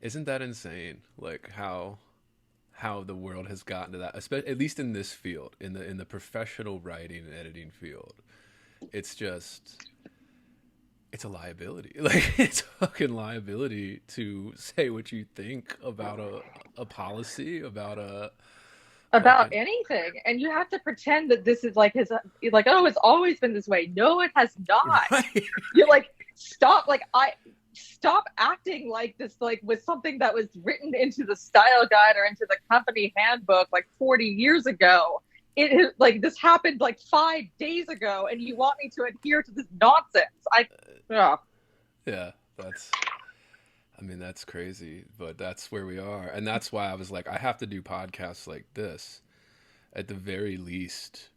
Isn't that insane? Like how the world has gotten to that, especially at least in this field, in the professional writing and editing field. It's just it's a liability. Like it's a fucking liability to say what you think about a policy, about a About fucking anything, and you have to pretend that this is like his, like, oh, it's always been this way. No, it has not. right. You're like, stop, like, I stop acting like this, like, was something that was written into the style guide or into the company handbook like 40 years ago. It is like this happened like 5 days ago, and you want me to adhere to this nonsense. Yeah. Yeah, that's I mean, that's crazy, but that's where we are. And that's why I was like, I have to do podcasts like this. At the very least,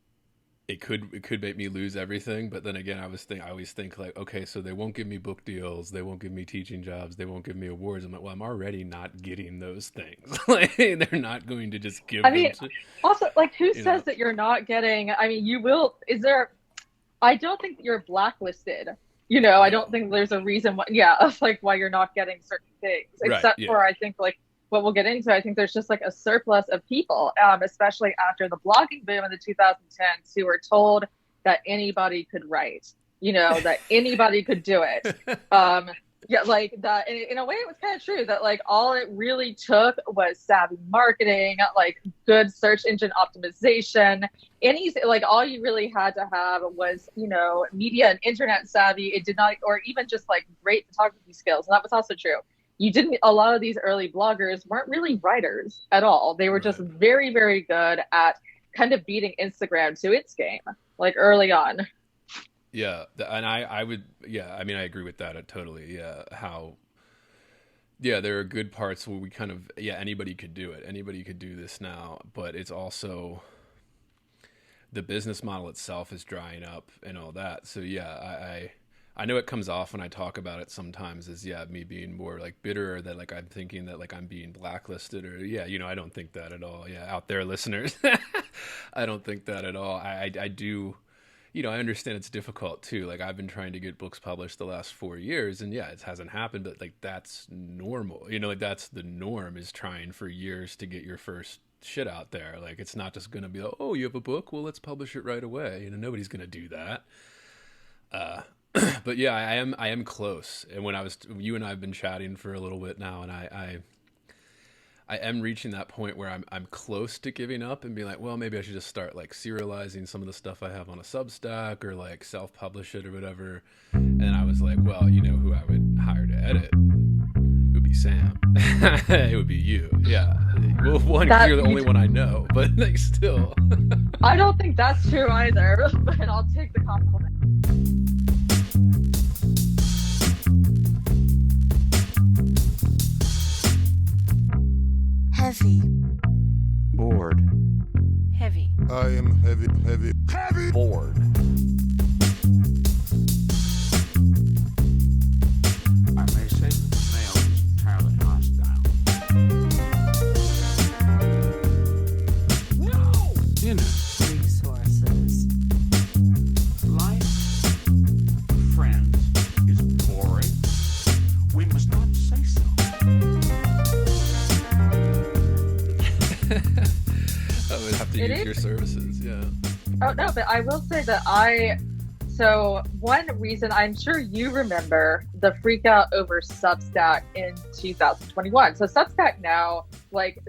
it could make me lose everything, but then again, I always think like, okay, so they won't give me book deals, they won't give me teaching jobs, they won't give me awards. I'm like, well, I'm already not getting those things. Like they're not going to just give I them mean, to, also, like, who you know. says that you're not getting? I mean, you will. Is there? I don't think you're blacklisted. I don't No. think there's a reason why, yeah, of like why you're not getting certain things, Right, except yeah. for I think like what we'll get into. I think there's just like a surplus of people, especially after the blogging boom in the 2010s, who were told that anybody could write, that anybody could do it. Um, yeah, like that. In a way, it was kind of true that like all it really took was savvy marketing, like good search engine optimization. Any like all you really had to have was media and internet savvy. It did not, or even just like great photography skills. And that was also true. You didn't. A lot of these early bloggers weren't really writers at all. They were just Right. very, very good at kind of beating Instagram to its game, like early on. Yeah, and I would, yeah, I mean, I agree with that totally. Yeah, yeah, there are good parts where we kind of, yeah, anybody could do it. Anybody could do this now, but it's also the business model itself is drying up and all that. So yeah, I know it comes off when I talk about it sometimes as yeah, me being more like bitter or that like I'm thinking that like I'm being blacklisted or yeah, I don't think that at all. Yeah, out there listeners. I don't think that at all. I do I understand it's difficult too. Like I've been trying to get books published the last 4 years, and yeah, it hasn't happened. But like that's normal. Like that's the norm is trying for years to get your first shit out there. Like it's not just gonna be like, oh, you have a book, well let's publish it right away. Nobody's gonna do that. Uh, but yeah, I am close. And when you and I have been chatting for a little bit now, and I am reaching that point where I'm close to giving up and being like, well, maybe I should just start like serializing some of the stuff I have on a Substack or like self-publish it or whatever. And I was like, well, you know who I would hire to edit? It would be Sam. It would be you. Yeah. Well, one, because That you're the you only one I know, but like still. I don't think that's true either, but I'll take the compliment. Heavy. Bored. Heavy. I am heavy, heavy, heavy. Bored. I may say that the male is entirely hostile. No! Inner Resources. life, friends, is boring. We must not say so. I would have to It use is. your services. Yeah. Oh no, but I will say that so one reason I'm sure you remember the freak out over Substack in 2021. So Substack now, like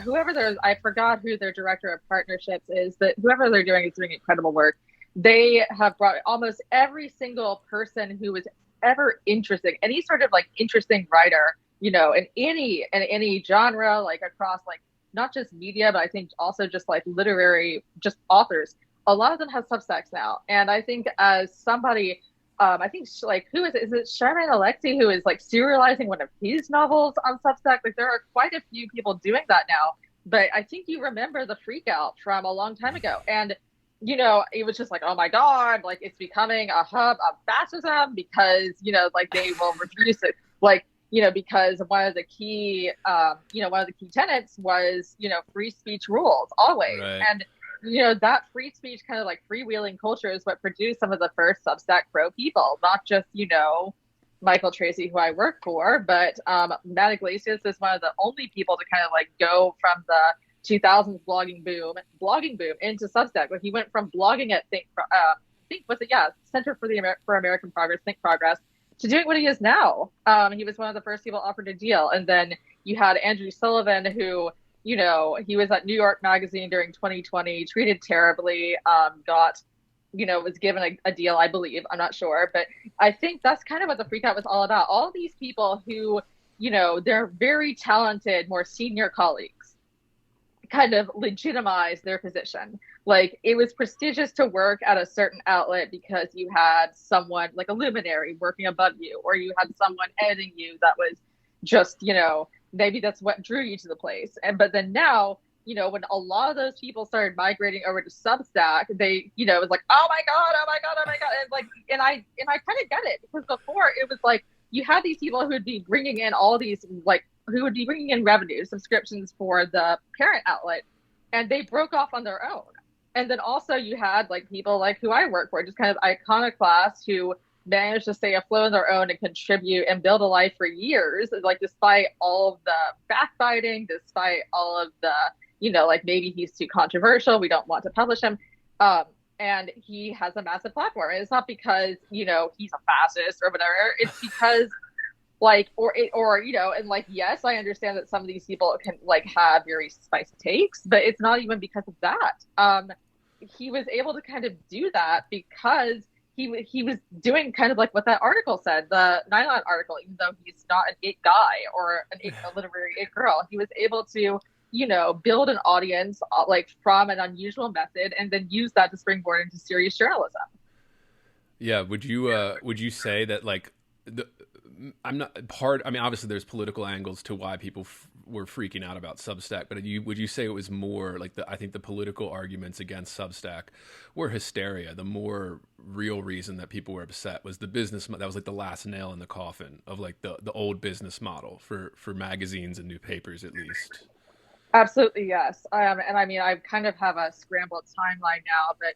whoever I forgot who their director of partnerships is, but whoever they're doing is doing incredible work. They have brought almost every single person who was ever interesting, any sort of like interesting writer, in any genre, like across like not just media, but I think also just like literary, just authors. A lot of them have Substacks now, and I think as somebody, I think like who is it? Is it Sharman Alexi who is like serializing one of his novels on Substack? Like there are quite a few people doing that now. But I think you remember the freak out from a long time ago, and it was just like, oh my God, like it's becoming a hub of fascism because like they will refuse it, like. Because one of the key tenets was, free speech rules always. Right. And, that free speech kind of like freewheeling culture is what produced some of the first Substack pro people, not just, Michael Tracy, who I work for, but Matt Iglesias is one of the only people to kind of like go from the 2000s blogging boom into Substack. But he went from blogging at Center for American Progress, Think Progress, to doing what he is now. He was one of the first people offered a deal, and then you had Andrew Sullivan, who, you know, he was at New York Magazine during 2020, treated terribly, was given a deal, I believe. I'm not sure. But I think that's kind of what the freak out was all about. All these people who, you know, they're very talented, more senior colleagues, kind of legitimize their position. Like, it was prestigious to work at a certain outlet because you had someone like a luminary working above you, or you had someone editing you that was just, you know, maybe that's what drew you to the place. But then now, you know, when a lot of those people started migrating over to Substack, they, you know, it was like, oh my God. And like, and I kind of get it, because before it was like, you had these people who would be bringing in all these, like, who would be bringing in revenue subscriptions for the parent outlet, and they broke off on their own. And then also you had like people like who I work for, just kind of iconoclasts who managed to stay afloat on their own and contribute and build a life for years, like despite all of the backbiting, despite all of the, you know, like maybe he's too controversial, we don't want to publish him. And he has a massive platform. And it's not because, you know, he's a fascist or whatever. It's because like, or you know, and like, yes, I understand that some of these people can like have very spicy takes, but it's not even because of that. He was able to kind of do that because he was doing kind of like what that article said, the Nylon article, even though he's not an it guy or a literary it girl, he was able to, you know, build an audience like from an unusual method and then use that to springboard into serious journalism. Yeah. Would you say that like obviously there's political angles to why people were freaking out about Substack, but would you say it was more like I think the political arguments against Substack were hysteria? The more real reason that people were upset was the business. That was like the last nail in the coffin of like the old business model for magazines and newspapers, at least. Absolutely, yes. And I mean, I kind of have a scrambled timeline now, but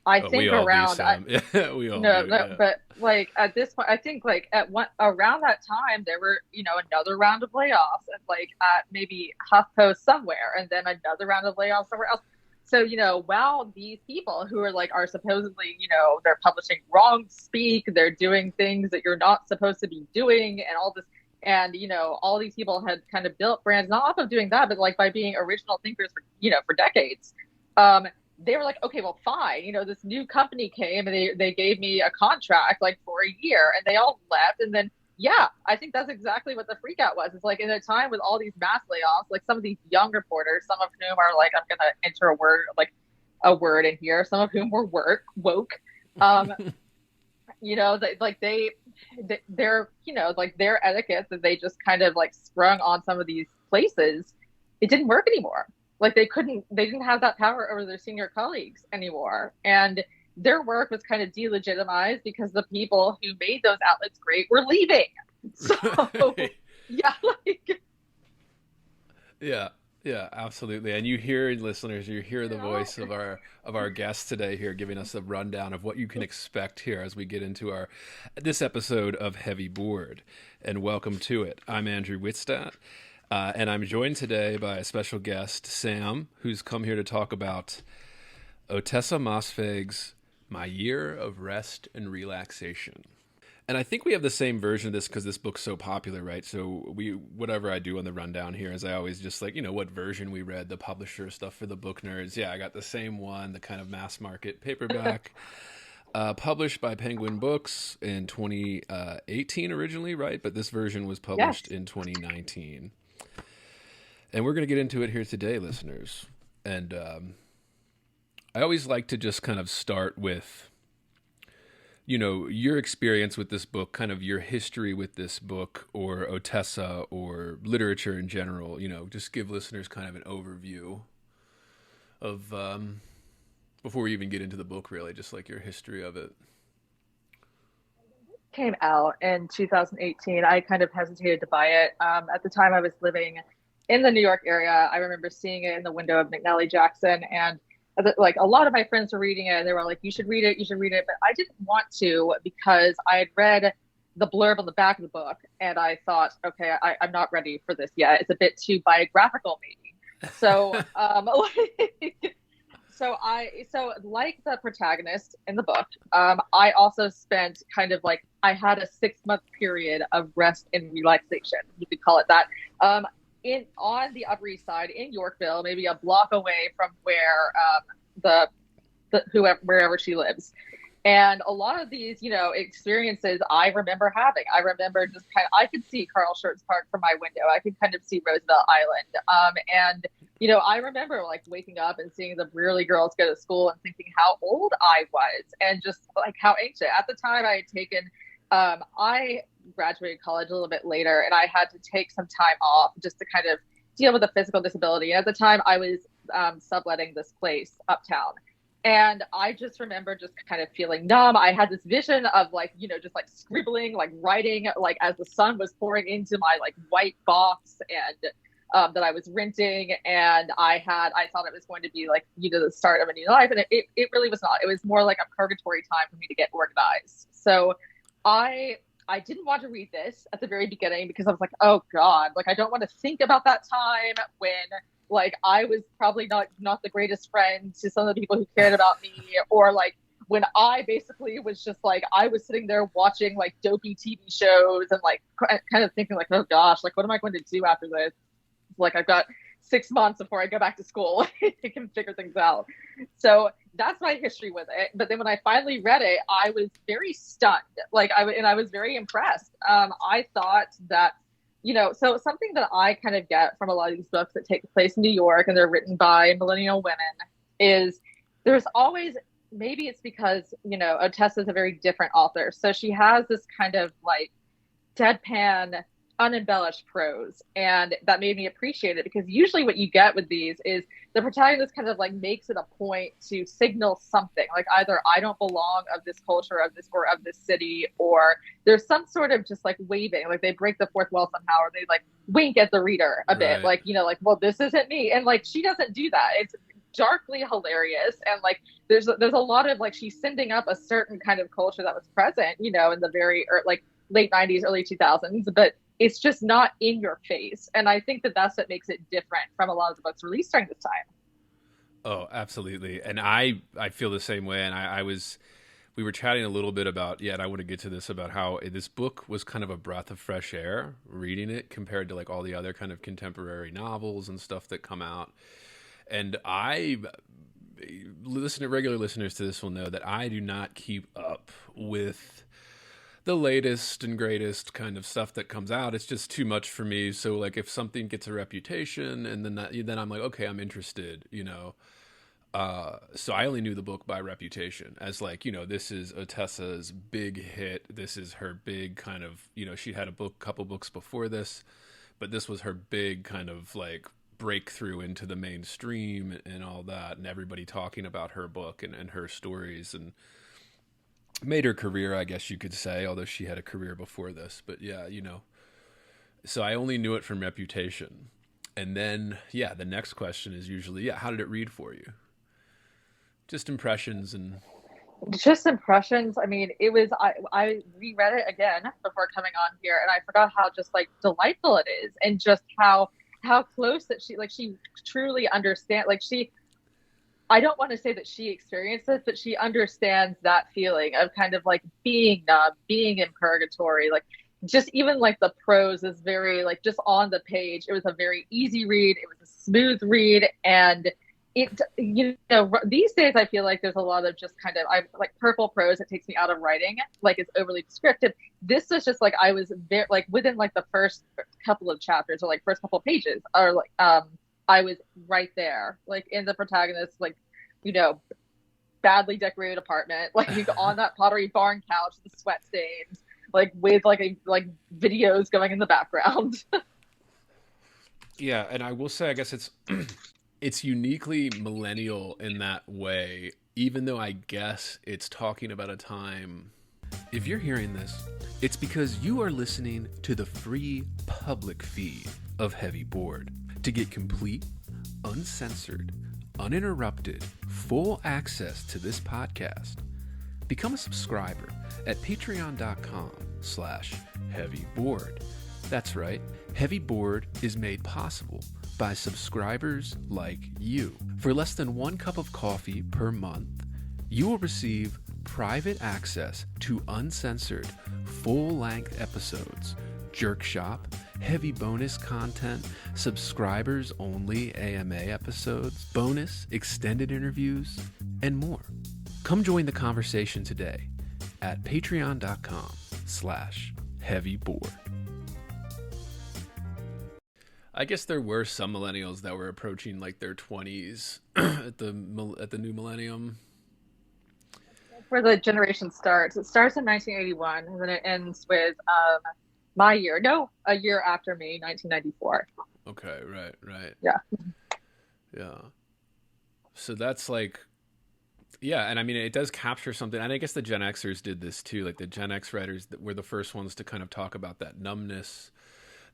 I think around but like at this point, I think like around that time there were, you know, another round of layoffs, and like at maybe HuffPost somewhere, and then another round of layoffs somewhere else. So, you know, while these people who are supposedly, you know, they're publishing wrong speak, they're doing things that you're not supposed to be doing, and all this. And, you know, all these people had kind of built brands, not off of doing that, but like by being original thinkers for decades. They were like, okay, well, fine. You know, this new company came and they gave me a contract like for a year, and they all left. And then, yeah, I think that's exactly what the freak out was. It's like in a time with all these mass layoffs, like some of these young reporters, some of whom are like, I'm going to enter a word in here, some of whom were woke. You know, they're, you know, like their etiquette that they just kind of like sprung on some of these places, it didn't work anymore. Like they didn't have that power over their senior colleagues anymore. And their work was kind of delegitimized because the people who made those outlets great were leaving. So Yeah, absolutely. And you hear, listeners, you hear the voice of our guest today here, giving us a rundown of what you can expect here as we get into this episode of Heavy Board. And welcome to it. I'm Andrew Wittstadt, and I'm joined today by a special guest, Sam, who's come here to talk about Ottessa Moshfegh's My Year of Rest and Relaxation. And I think we have the same version of this because this book's so popular, right? So whatever I do on the rundown here is I always just like, you know, what version we read, the publisher stuff for the book nerds. Yeah, I got the same one, the kind of mass market paperback, published by Penguin Books in 2018 originally, right? But this version was published in 2019. And we're going to get into it here today, listeners. And I always like to just kind of start with, you know, your experience with this book, kind of your history with this book or Ottessa or literature in general, you know, just give listeners kind of an overview of, before we even get into the book, really, just like your history of it. Came out in 2018. I kind of hesitated to buy it. At the time I was living in the New York area. I remember seeing it in the window of McNally Jackson, and like a lot of my friends were reading it and they were like, you should read it. But I didn't want to because I had read the blurb on the back of the book, and I thought, okay, I'm not ready for this yet. It's a bit too biographical, maybe. So, so like the protagonist in the book, I also spent kind of like, I had a 6-month period of rest and relaxation, you could call it that, on the Upper East Side in Yorkville, maybe a block away from where wherever she lives. And a lot of these, experiences I remember having. I remember just I could see Carl Schurz Park from my window. I could kind of see Roosevelt Island. And I remember like waking up and seeing the Brearley girls go to school and thinking how old I was and just like how ancient. At the time I had taken, I graduated college a little bit later, and I had to take some time off just to kind of deal with a physical disability. At the time I was subletting this place uptown. And I just remember just kind of feeling numb. I had this vision of like, just like scribbling, like writing, like as the sun was pouring into my like white box and that I was renting. And I thought it was going to be like, the start of a new life. And it really was not. It was more like a purgatory time for me to get organized. So I didn't want to read this at the very beginning because I was like, oh God, like I don't want to think about that time when like I was probably not the greatest friend to some of the people who cared about me, or like when I basically was just like, I was sitting there watching like dopey TV shows and like kind of thinking like, oh gosh, like what am I going to do after this? Like I've got 6 months before I go back to school. I can figure things out. So that's my history with it. But then when I finally read it, I was very stunned. Like I was very impressed. I thought that, so something that I kind of get from a lot of these books that take place in New York and they're written by millennial women is there's always, maybe it's because, Ottessa is a very different author. So she has this kind of like deadpan, unembellished prose, and that made me appreciate it, because usually what you get with these is the protagonist kind of like makes it a point to signal something, like either I don't belong of this culture, of this city, or there's some sort of just like waving, like they break the fourth wall somehow, or they like wink at the reader a bit, like like, well, this isn't me, and like she doesn't do that. It's darkly hilarious, and like there's a lot of like she's sending up a certain kind of culture that was present, in the very like late 90s, early 2000s, but it's just not in your face. And I think that that's what makes it different from a lot of the books released during this time. Oh, absolutely. And I feel the same way. And we were chatting a little bit about, and I want to get to this, about how this book was kind of a breath of fresh air reading it compared to like all the other kind of contemporary novels and stuff that come out. And regular listeners to this will know that I do not keep up with the latest and greatest kind of stuff that comes out. It's just too much for me. So like if something gets a reputation and then I'm like, okay, I'm interested, so I only knew the book by reputation as like, this is Ottessa's big hit. This is her big kind of, she had couple books before this, but this was her big kind of like breakthrough into the mainstream and all that, and everybody talking about her book and her stories, and made her career, I guess you could say, although she had a career before this. But yeah, so I only knew it from reputation. And then, the next question is usually, how did it read for you? Just impressions. I mean, it was, I reread it again before coming on here, and I forgot how just like delightful it is, and just how close that she truly understands, I don't want to say that she experienced it, but she understands that feeling of kind of like being numb, being in purgatory. Like just even like the prose is very like just on the page. It was a very easy read. It was a smooth read. And it, these days I feel like there's a lot of just kind of, I like purple prose that takes me out of writing. Like it's overly descriptive. This was just like, I was very like within like the first couple of chapters or like first couple of pages, or like, I was right there, like in the protagonist, like, badly decorated apartment, like on that Pottery Barn couch, the sweat stains, like with like videos going in the background. Yeah, and I will say, I guess it's uniquely millennial in that way, even though I guess it's talking about a time. If you're hearing this, it's because you are listening to the free public feed of Heavy Board. To get complete, uncensored, uninterrupted, full access to this podcast, become a subscriber at patreon.com patreon.com/heavyboard. That's right, Heavy Board is made possible by subscribers like you. For less than 1 cup of coffee per month, you will receive private access to uncensored, full-length episodes, Jerk Shop, heavy bonus content, subscribers-only AMA episodes, bonus extended interviews, and more. Come join the conversation today at patreon.com/heavyboard. I guess there were some millennials that were approaching like their 20s at the new millennium. Where the generation starts. It starts in 1981, and then it ends with a year after me, 1994. Okay, right. Yeah. So that's like, yeah, and I mean, it does capture something, and I guess the Gen Xers did this too. Like the Gen X writers that were the first ones to kind of talk about that numbness,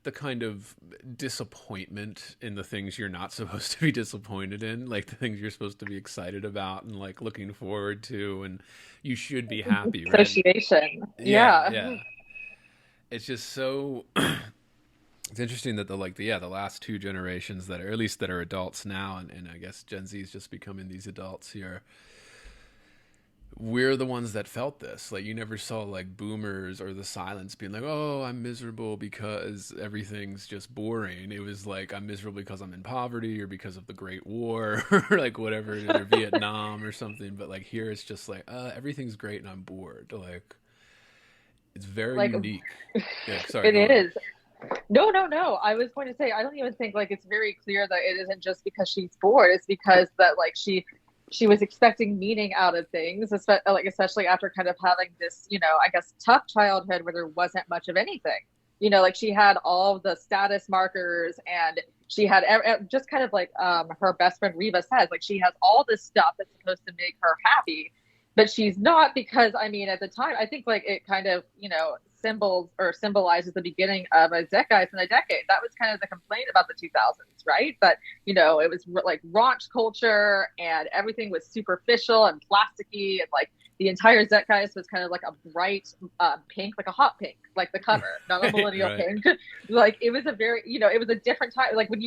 the kind of disappointment in the things you're not supposed to be disappointed in, like the things you're supposed to be excited about and like looking forward to, and you should be happy, right? Association. Yeah. It's just so it's interesting that the last 2 generations that are, at least that are adults now, and I guess Gen Z is just becoming these adults here. We're the ones that felt this. Like, you never saw like boomers or the silence being like, oh, I'm miserable because everything's just boring. It was like, I'm miserable because I'm in poverty or because of the Great War or like whatever it is, or Vietnam or something. But like here it's just like, everything's great and I'm bored. Like, it's very unique. Yeah, sorry. It is. No. I was going to say, I don't even think like it's very clear that it isn't just because she's bored. It's because that like she was expecting meaning out of things, especially after kind of having this, I guess, tough childhood where there wasn't much of anything. Like she had all the status markers, and she had just kind of like her best friend Reva says, like she has all this stuff that's supposed to make her happy, but she's not, because I mean, at the time, I think like it kind of, symbolizes the beginning of a zeitgeist in a decade. That was kind of the complaint about the 2000s, right? That, it was like raunch culture and everything was superficial and plasticky, and like the entire zeitgeist was kind of like a bright pink, like a hot pink, like the cover, not a millennial right. pink. Like it was a very, it was a different time. Like when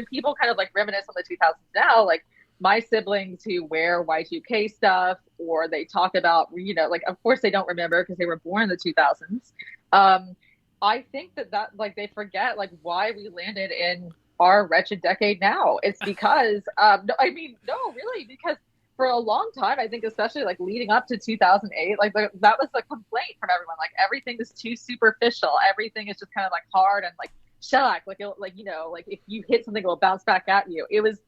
people kind of like reminisce on the 2000s now, like my siblings who wear Y2K stuff, or they talk about, like, of course they don't remember because they were born in the 2000s. I think that like they forget like why we landed in our wretched decade now. It's because, really, because for a long time, I think especially like leading up to 2008, like that was the complaint from everyone. Like everything is too superficial. Everything is just kind of like hard and like shellac. Like if you hit something, it will bounce back at you. It was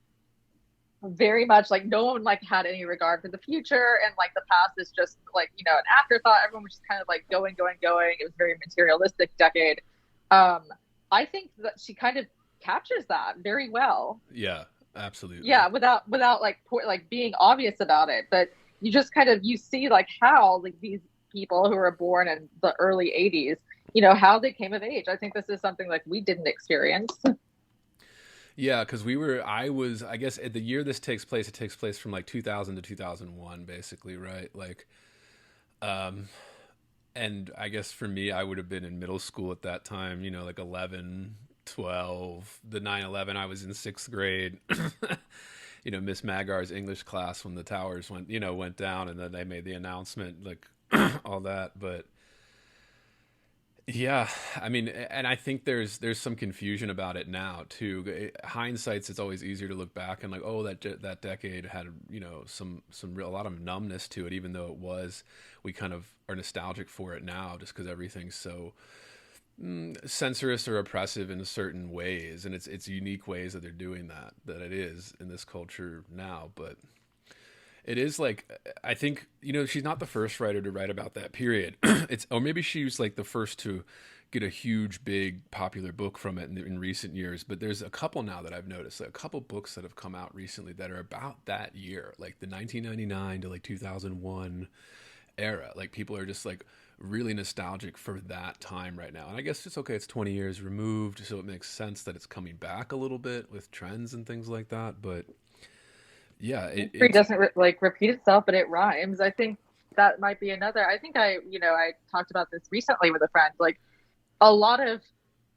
very much like no one like had any regard for the future, and like the past is just like an afterthought. Everyone was just kind of like going. It was very materialistic decade. I think that she kind of captures that very well. Yeah, absolutely. Yeah, without like being obvious about it, but you just kind of see like how like these people who were born in the early 80s, how they came of age. I think this is something like we didn't experience. Yeah, because I guess at the year this takes place, it takes place from like 2000 to 2001, basically, right? Like, and I guess for me, I would have been in middle school at that time, like 11, 12, the 9/11, I was in 6th grade, Miss Magar's English class when the towers went down, and then they made the announcement, like all that. But yeah, I mean, and I think there's some confusion about it now too. Hindsight's, it's always easier to look back and like, oh, that decade had a lot of numbness to it, even though we kind of are nostalgic for it now, just because everything's so censorious or oppressive in certain ways, and it's unique ways that they're doing that it is in this culture now. But it is like, I think, she's not the first writer to write about that period. Or maybe she was like the first to get a huge, big, popular book from it in recent years. But there's a couple now that I've noticed, like a couple books that have come out recently that are about that year, like the 1999 to like 2001 era. Like people are just like really nostalgic for that time right now. And I guess it's okay. It's 20 years removed, so it makes sense that it's coming back a little bit with trends and things like that. But yeah, it doesn't repeat itself, but it rhymes. I think that might be another. I think I talked about this recently with a friend. Like a lot of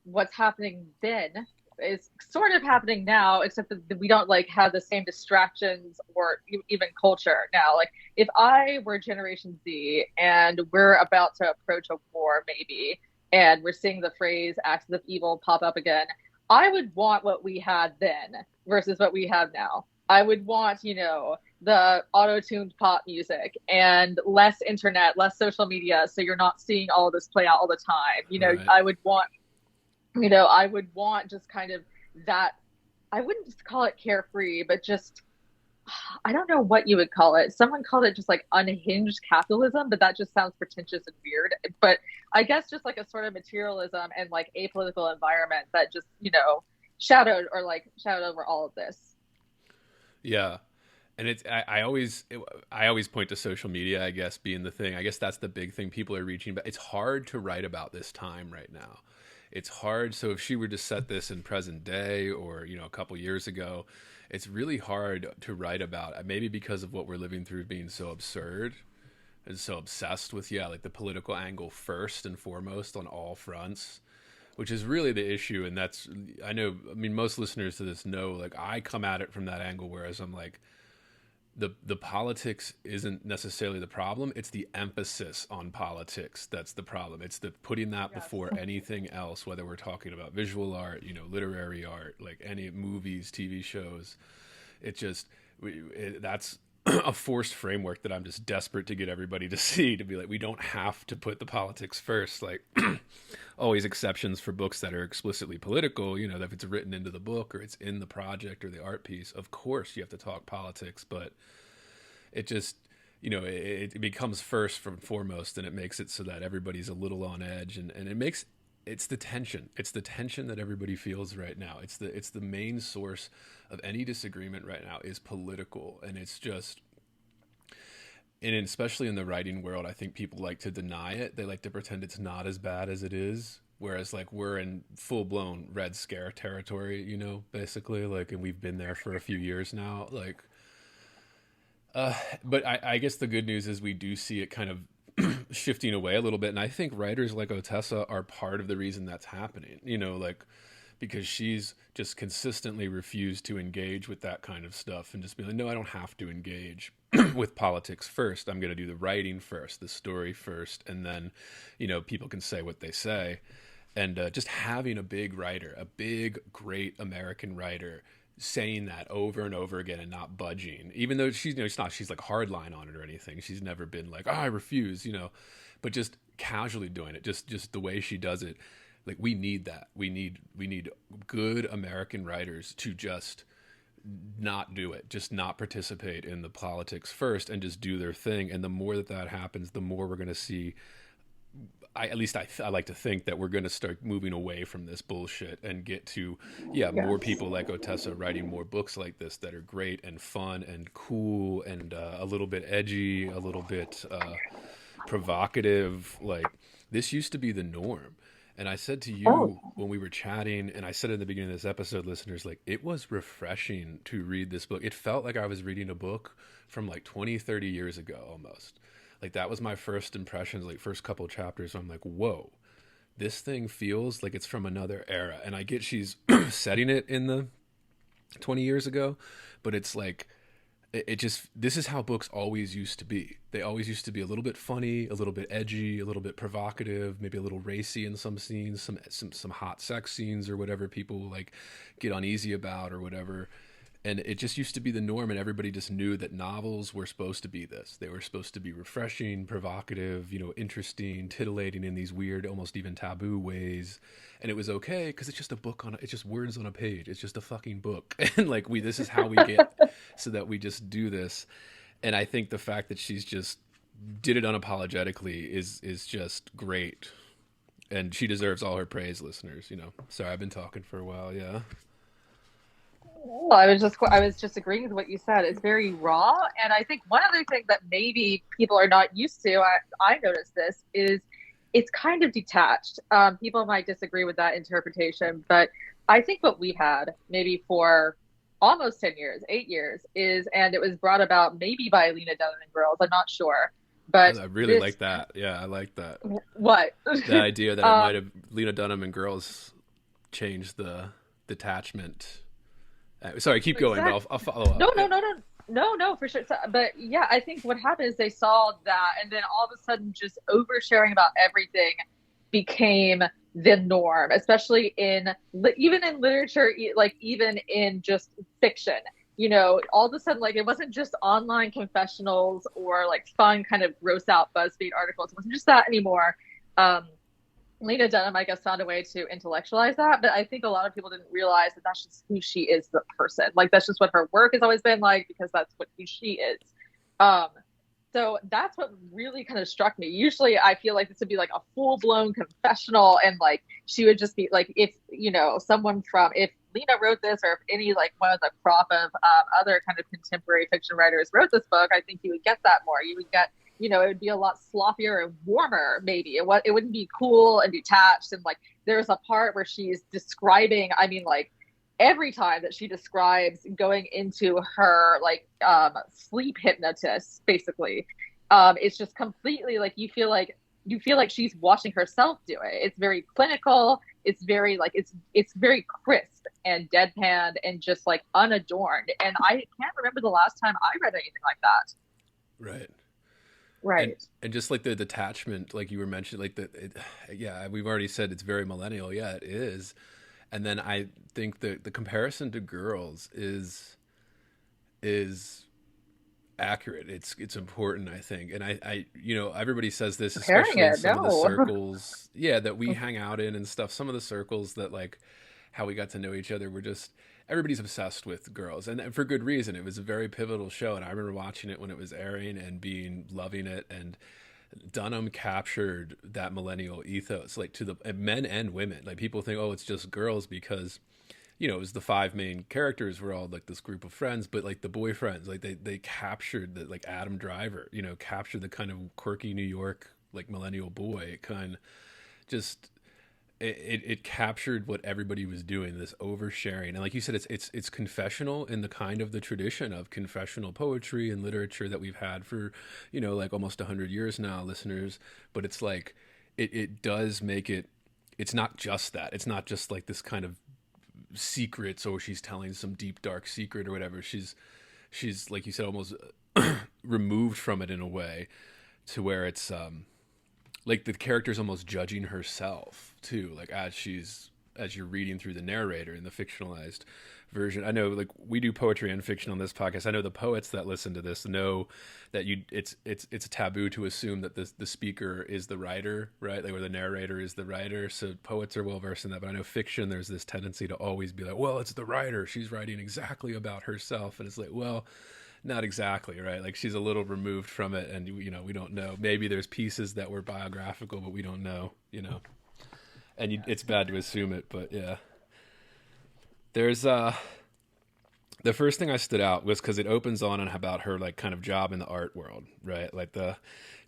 what's happening then is sort of happening now, except that we don't like have the same distractions or even culture now. Like if I were Generation Z and we're about to approach a war, maybe, and we're seeing the phrase "axis of evil" pop up again, I would want what we had then versus what we have now. I would want, the auto-tuned pop music and less internet, less social media, so you're not seeing all of this play out all the time. Right. I would want just kind of that. I wouldn't just call it carefree, but just, I don't know what you would call it. Someone called it just like unhinged capitalism, but that just sounds pretentious and weird. But I guess just like a sort of materialism and like apolitical environment that just, shadowed over all of this. Yeah. And I always point to social media, I guess, being the thing. I guess that's the big thing people are reaching, but it's hard to write about this time right now. It's hard. So if she were to set this in present day or, a couple years ago, it's really hard to write about, maybe because of what we're living through being so absurd and so obsessed with, like the political angle first and foremost on all fronts, which is really the issue. And that's, most listeners to this know, like I come at it from that angle, whereas I'm like, the politics isn't necessarily the problem. It's the emphasis on politics that's the problem. It's the putting that before anything else, whether we're talking about visual art, literary art, like any movies, TV shows. That's a forced framework that I'm just desperate to get everybody to see, to be like, we don't have to put the politics first. Like always exceptions for books that are explicitly political, that if it's written into the book or it's in the project or the art piece, of course you have to talk politics, but it just, it becomes first and foremost, and it makes it so that everybody's a little on edge, and it's the tension. It's the tension that everybody feels right now. It's the main source of any disagreement right now is political, and it's just, and especially in the writing world, I think people like to deny it. They like to pretend it's not as bad as it is. Whereas like we're in full blown Red Scare territory, basically, like, and we've been there for a few years now. Like, but I guess the good news is we do see it kind of shifting away a little bit. And I think writers like Ottessa are part of the reason that's happening, because she's just consistently refused to engage with that kind of stuff and just be like, no, I don't have to engage with politics first. I'm going to do the writing first, the story first. And then, people can say what they say. And just having a big writer, a big, great American writer saying that over and over again and not budging, even though she's, she's like hardline on it or anything. She's never been like, I refuse, but just casually doing it, just the way she does it. Like we need that. We need good American writers to just not do it, just not participate in the politics first and just do their thing. And the more that happens, the more we're going to see, I like to think that we're going to start moving away from this bullshit and get to, more people like Ottessa writing more books like this that are great and fun and cool and a little bit edgy, a little bit provocative. Like this used to be the norm. And I said to you when we were chatting, and I said in the beginning of this episode, listeners, like it was refreshing to read this book. It felt like I was reading a book from like 20, 30 years ago almost. Like that was my first impressions, like first couple chapters. I'm like, whoa, this thing feels like it's from another era. And I get she's setting it in the 20 years ago, but it's like, this is how books always used to be. They always used to be a little bit funny, a little bit edgy, a little bit provocative, maybe a little racy in some scenes, some hot sex scenes or whatever people like get uneasy about or whatever. And it just used to be the norm, and everybody just knew that novels were supposed to be this. They were supposed to be refreshing, provocative, interesting, titillating in these weird, almost even taboo ways. And it was okay because it's just a book it's just words on a page. It's just a fucking book. And like this is how we get so that we just do this. And I think the fact that she's just did it unapologetically is just great. And she deserves all her praise, listeners, Sorry, I've been talking for a while, yeah. Well, I was just agreeing with what you said. It's very raw, and I think one other thing that maybe people are not used to, I noticed this, is it's kind of detached. People might disagree with that interpretation, but I think what we've had maybe for almost 10 years, 8 years, and it was brought about maybe by Lena Dunham and Girls, I'm not sure, But I really like that. Yeah, I like that. What? The idea that it might have Lena Dunham and girls changed the detachment. Sorry, keep going, but I'll follow up. No, for sure. So, but yeah, I think what happened is they saw that, and then all of a sudden, just oversharing about everything became the norm, especially even in literature, like even in just fiction. All of a sudden, like it wasn't just online confessionals or like fun kind of gross out BuzzFeed articles. It wasn't just that anymore. Lena Dunham, I guess, found a way to intellectualize that, but I think a lot of people didn't realize that that's just who she is, the person. Like that's just what her work has always been like, because that's who she is. So that's what really kind of struck me. Usually I feel like this would be like a full blown confessional, and like she would just be like, if if Lena wrote this, or if any like one of the crop of other kind of contemporary fiction writers wrote this book, I think you would get that more. You would get, it would be a lot sloppier and warmer. Maybe it wouldn't be cool and detached. And like there's a part where she's describing, I mean, like every time that she describes going into her like sleep hypnotist, basically, it's just completely like you feel like she's watching herself do it. It's very clinical. It's very like it's very crisp and deadpan and just like unadorned. And I can't remember the last time I read anything like that. Right. And just like the detachment, like you were mentioning, like we've already said it's very millennial. Yeah, it is. And then I think the comparison to girls is accurate. It's important, I think. And I everybody says this, especially in some of the circles, that we hang out in and stuff. Some of the circles that like how we got to know each other, everybody's obsessed with girls, and for good reason. It was a very pivotal show, and I remember watching it when it was airing and loving it. And Dunham captured that millennial ethos, like to the men and women. Like people think, oh, it's just girls because, it was the five main characters were all like this group of friends, but like the boyfriends, like they captured the, like Adam Driver, captured the kind of quirky New York, like millennial boy. It kind of just, it captured what everybody was doing, this oversharing. And like you said, it's confessional in the kind of the tradition of confessional poetry and literature that we've had for, like almost 100 years now, listeners. But it's like, it does make it, it's not just that. It's not just like this kind of secrets, or she's telling some deep, dark secret or whatever. She's like you said, almost removed from it in a way to where it's, like the character's almost judging herself too, like as you're reading through the narrator in the fictionalized version. I know, like we do poetry and fiction on this podcast. I know the poets that listen to this know that it's a taboo to assume that the speaker is the writer, right? Like, or the narrator is the writer. So poets are well versed in that. But I know fiction, there's this tendency to always be like, well, it's the writer. She's writing exactly about herself, and it's like, well, not exactly, right? Like she's a little removed from it, and we don't know. Maybe there's pieces that were biographical, but we don't know, And it's bad to assume it, but yeah. There's the first thing I stood out was because it opens on and about her like kind of job in the art world, right? Like the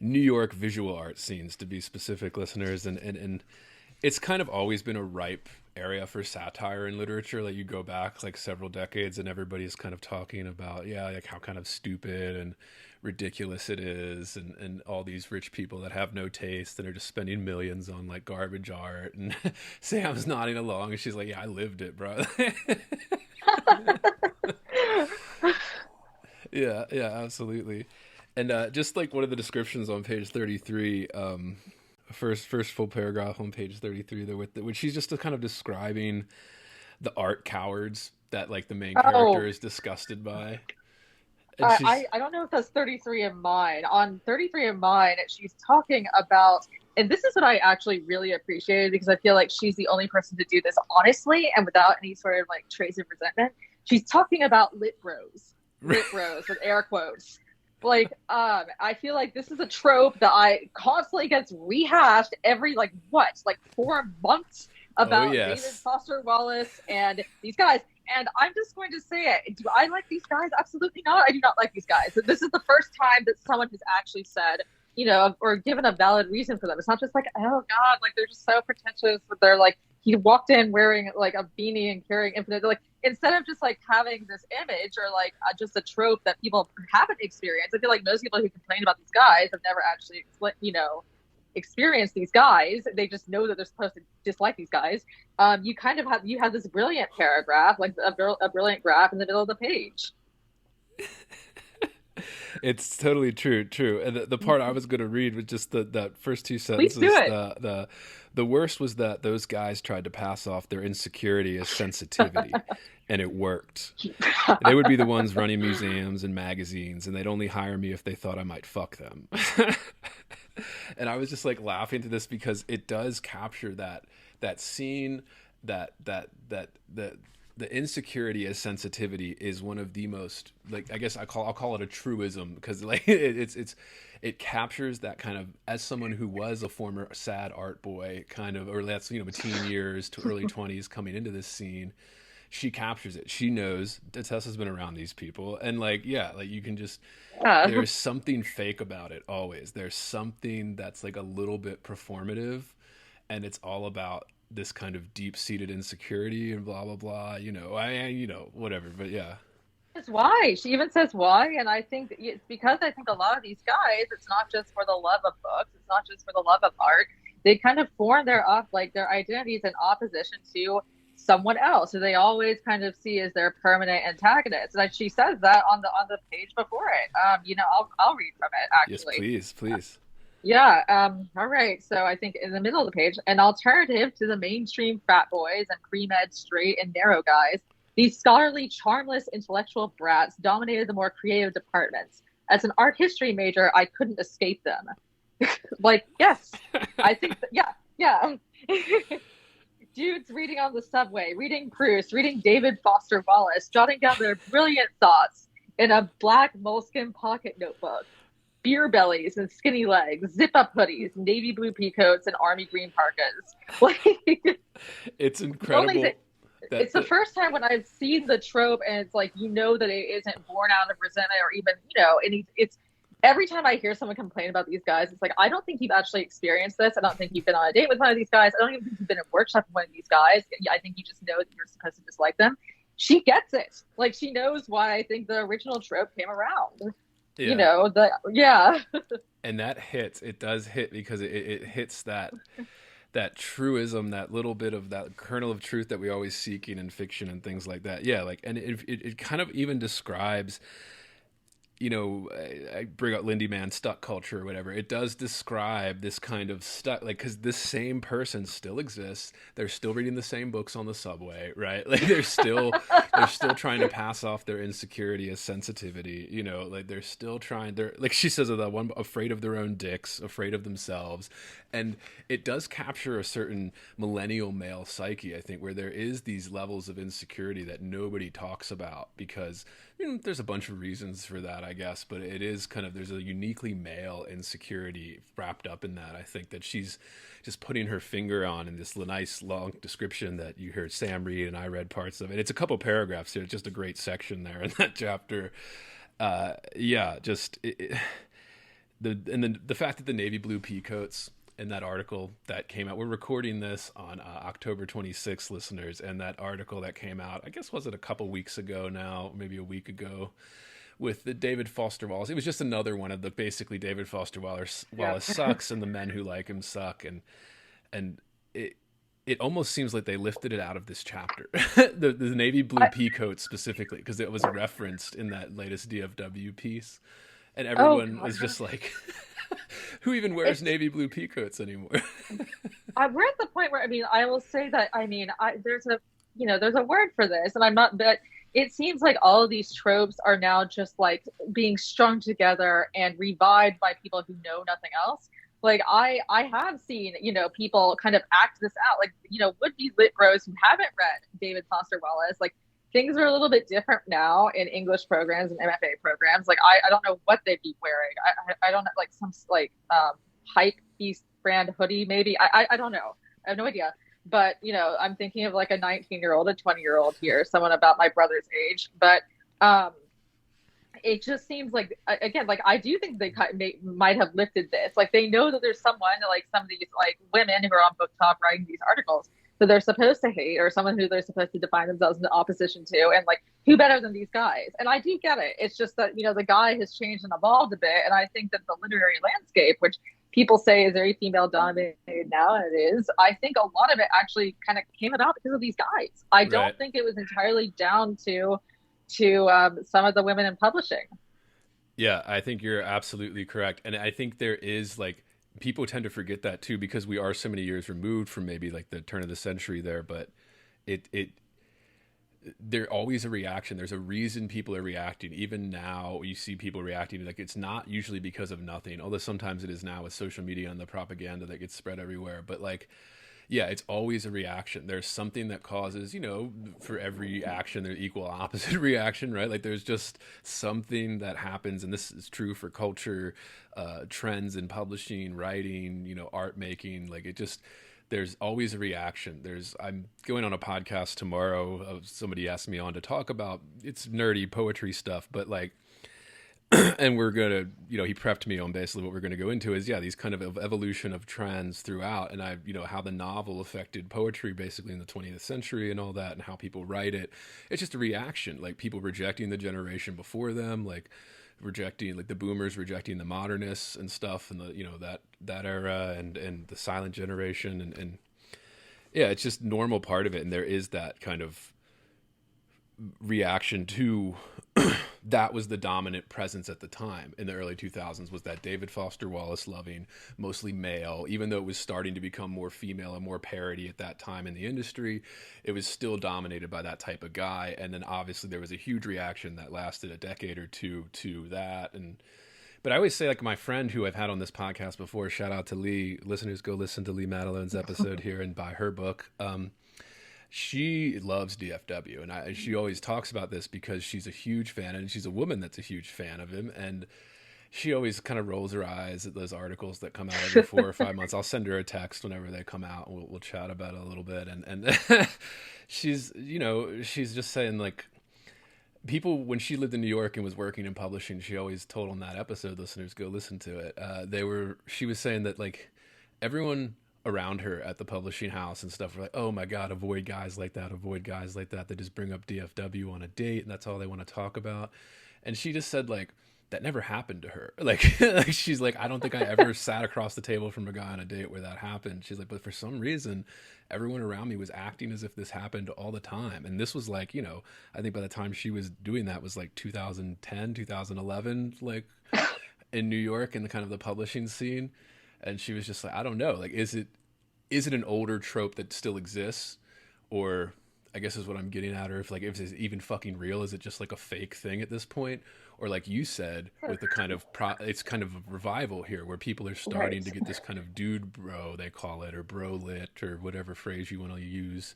New York visual art scenes, to be specific, listeners, and it's kind of always been a ripe area for satire in literature. Like you go back like several decades and everybody's kind of talking about, like how kind of stupid and ridiculous it is, and all these rich people that have no taste and are just spending millions on like garbage art. And Sam's nodding along and she's like, yeah, I lived it, bro. Yeah, absolutely. And just like one of the descriptions on page 33, first full paragraph on page 33 there, which she's just kind of describing the art cowards that like the main character is disgusted by. I don't know if that's 33 in mine. On 33 in mine, she's talking about, and this is what I actually really appreciated, because I feel like she's the only person to do this honestly and without any sort of like trace of resentment. She's talking about lit rose with air quotes. Like, I feel like this is a trope that I constantly gets rehashed every 4 months about David Foster Wallace and these guys. And I'm just going to say it. Do I like these guys? Absolutely not. I do not like these guys. This is the first time that someone has actually said, or given a valid reason for them. It's not just like, oh God, like they're just so pretentious with their like he walked in wearing like a beanie and carrying infinite, like instead of just like having this image or like just a trope that people haven't experienced. I feel like most people who complain about these guys have never actually, you know, experienced these guys. They just know that they're supposed to dislike these guys. You kind of have this brilliant paragraph, like a brilliant graph in the middle of the page. It's totally true. And the part I was going to read was just that first two sentences. Please do it. The worst was that those guys tried to pass off their insecurity as sensitivity, and it worked. They would be the ones running museums and magazines, and they'd only hire me if they thought I might fuck them. And I was just like laughing to this because it does capture that scene that the insecurity as sensitivity is one of the most, like, I guess I'll call it a truism, because like it captures that kind of, as someone who was a former sad art boy kind of, or that's, you know, teen years to early 20s coming into this scene, she captures it. She knows Ottessa's been around these people, and like, yeah, like you can just, there's something fake about it always. There's something that's like a little bit performative, and it's all about this kind of deep-seated insecurity and blah blah blah, you know, you know, whatever. But yeah, it's why she even says why. And I think it's because I think a lot of these guys, it's not just for the love of books, it's not just for the love of art. They kind of form their identities in opposition to someone else who they always kind of see as their permanent antagonist. And she says that on the page before it. You know, I'll read from it actually. Yes, please. Yeah. All right. So I think in the middle of the page, an alternative to the mainstream frat boys and pre-med straight and narrow guys, these scholarly, charmless, intellectual brats dominated the more creative departments. As an art history major, I couldn't escape them. Like, yes, I think, yeah. Dudes reading on the subway, reading Proust, reading David Foster Wallace, jotting down their brilliant thoughts in a black moleskin pocket notebook. Beer bellies and skinny legs, zip-up hoodies, navy blue peacoats, and army green parkas. Like, it's incredible. It's the first time when I've seen the trope, and it's like, you know that it isn't born out of resentment or even, you know, and it's every time I hear someone complain about these guys, it's like, I don't think you've actually experienced this. I don't think you've been on a date with one of these guys. I don't even think you've been in a workshop with one of these guys. I think you just know that you're supposed to dislike them. She gets it. Like, she knows why I think the original trope came around. Yeah. You know, and that hits. It does hit because it hits that truism, that little bit of that kernel of truth that we always seeking in fiction and things like that. Yeah, like, and it kind of even describes, you know, I bring up Lindy Man stuck culture or whatever. It does describe this kind of stuck, like, because this same person still exists. They're still reading the same books on the subway, right? Like, they're still trying to pass off their insecurity as sensitivity. You know, like, they're still trying. They're, like she says, that one, afraid of their own dicks, afraid of themselves, and it does capture a certain millennial male psyche, I think, where there is these levels of insecurity that nobody talks about because, you know, there's a bunch of reasons for that, I guess, but it is kind of, there's a uniquely male insecurity wrapped up in that. I think that she's just putting her finger on in this nice long description that you heard Sam read and I read parts of it. It's a couple paragraphs here. It's just a great section there in that chapter. Just the fact that the navy blue peacoats in that article that came out, we're recording this on October 26th, listeners, and that article that came out, I guess, was it a couple weeks ago now, maybe a week ago, with the David Foster Wallace. It was just another one of the, basically, David Foster Wallace sucks and the men who like him suck, and it almost seems like they lifted it out of this chapter, the navy blue peacoat specifically, because it was referenced in that latest DFW piece, and everyone was just like, who even wears navy blue peacoats anymore? We're at the point where, I mean, I will say that, I mean, there's a word for this, and I'm not, but it seems like all of these tropes are now just like being strung together and revived by people who know nothing else. Like, I have seen, you know, people kind of act this out, like, you know, would-be lit bros who haven't read David Foster Wallace. Like, things are a little bit different now in English programs and MFA programs. Like, I don't know what they'd be wearing. I don't know, like some like hype East brand hoodie maybe. I don't know. I have no idea. But, you know, I'm thinking of like a 19-year-old, a 20-year-old here, someone about my brother's age. But it just seems like, again, like, I do think they might have lifted this. Like, they know that there's someone, like some of these like women who are on Book Top writing these articles that they're supposed to hate, or someone who they're supposed to define themselves in opposition to, and like, who better than these guys? And I do get it. It's just that, the guy has changed and evolved a bit, and I think that the literary landscape, which people say is very female dominated now, and it is, I think a lot of it actually kind of came about because of these guys. I don't think it was entirely down to some of the women in publishing. Yeah, I think you're absolutely correct. And I think there is, like, people tend to forget that too, because we are so many years removed from maybe like the turn of the century there, but there's always a reaction. There's a reason people are reacting. Even now you see people reacting, like, it's not usually because of nothing, although sometimes it is now with social media and the propaganda that gets spread everywhere. But like, yeah, it's always a reaction. There's something that causes, for every action, there's equal opposite reaction, right? Like, there's just something that happens, and this is true for culture, trends in publishing, writing, art making. Like, there's always a reaction. I'm going on a podcast tomorrow. Somebody asked me on to talk about, it's nerdy poetry stuff, but like, and we're going to, he prepped me on basically what we're going to go into is, these kind of evolution of trends throughout. And how the novel affected poetry basically in the 20th century and all that, and how people write it. It's just a reaction, like people rejecting the generation before them, like rejecting, like the boomers rejecting the modernists and stuff, and the, that era, and the silent generation. And yeah, it's just normal part of it. And there is that kind of reaction to that was the dominant presence at the time in the early 2000s, was that David Foster Wallace loving, mostly male, even though it was starting to become more female and more parody at that time in the industry, it was still dominated by that type of guy. And then obviously there was a huge reaction that lasted a decade or two to that. But I always say, like, my friend who I've had on this podcast before, shout out to Lee, listeners, go listen to Lee Madeline's episode here and buy her book. She loves DFW, and she always talks about this because she's a huge fan, and she's a woman that's a huge fan of him. And she always kind of rolls her eyes at those articles that come out every 4 or 5 months. I'll send her a text whenever they come out, and we'll chat about it a little bit. And she's, she's just saying, like, people, when she lived in New York and was working in publishing, she always told on that episode, listeners, go listen to it. She was saying that, like, everyone around her at the publishing house and stuff were like, oh my God, avoid guys like that that just bring up DFW on a date, and that's all they want to talk about. And she just said, like, that never happened to her. Like, she's like, I don't think I ever sat across the table from a guy on a date where that happened. She's like, but for some reason, everyone around me was acting as if this happened all the time. And this was like, I think by the time she was doing that was like 2010, 2011, like in New York, and the kind of the publishing scene. And she was just like, I don't know, like, is it an older trope that still exists, or I guess is what I'm getting at, or if it's even fucking real, is it just like a fake thing at this point? Or like you said, with the kind of it's kind of a revival here where people are starting to get this kind of dude bro, they call it, or bro lit, or whatever phrase you want to use.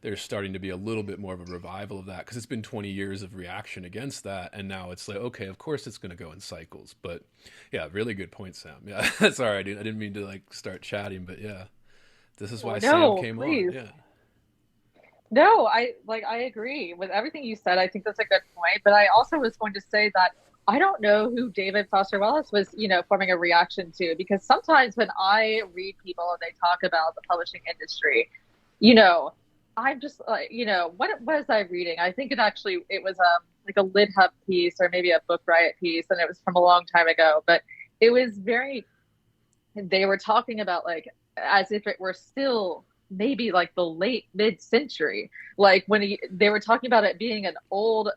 There's starting to be a little bit more of a revival of that, because it's been 20 years of reaction against that, and now it's like, okay, of course it's going to go in cycles. But yeah, really good point, Sam. Yeah, sorry, I didn't mean to like start chatting, but yeah, this is why Sam came on. Yeah. No, I agree with everything you said. I think that's a good point. But I also was going to say that I don't know who David Foster Wallace was, forming a reaction to, because sometimes when I read people and they talk about the publishing industry, I'm just like, what was I reading? I think it was like a Lid Hub piece, or maybe a Book Riot piece, and it was from a long time ago. But it was they were talking about, like, as if it were still maybe like the late mid-century, like when they were talking about it being an old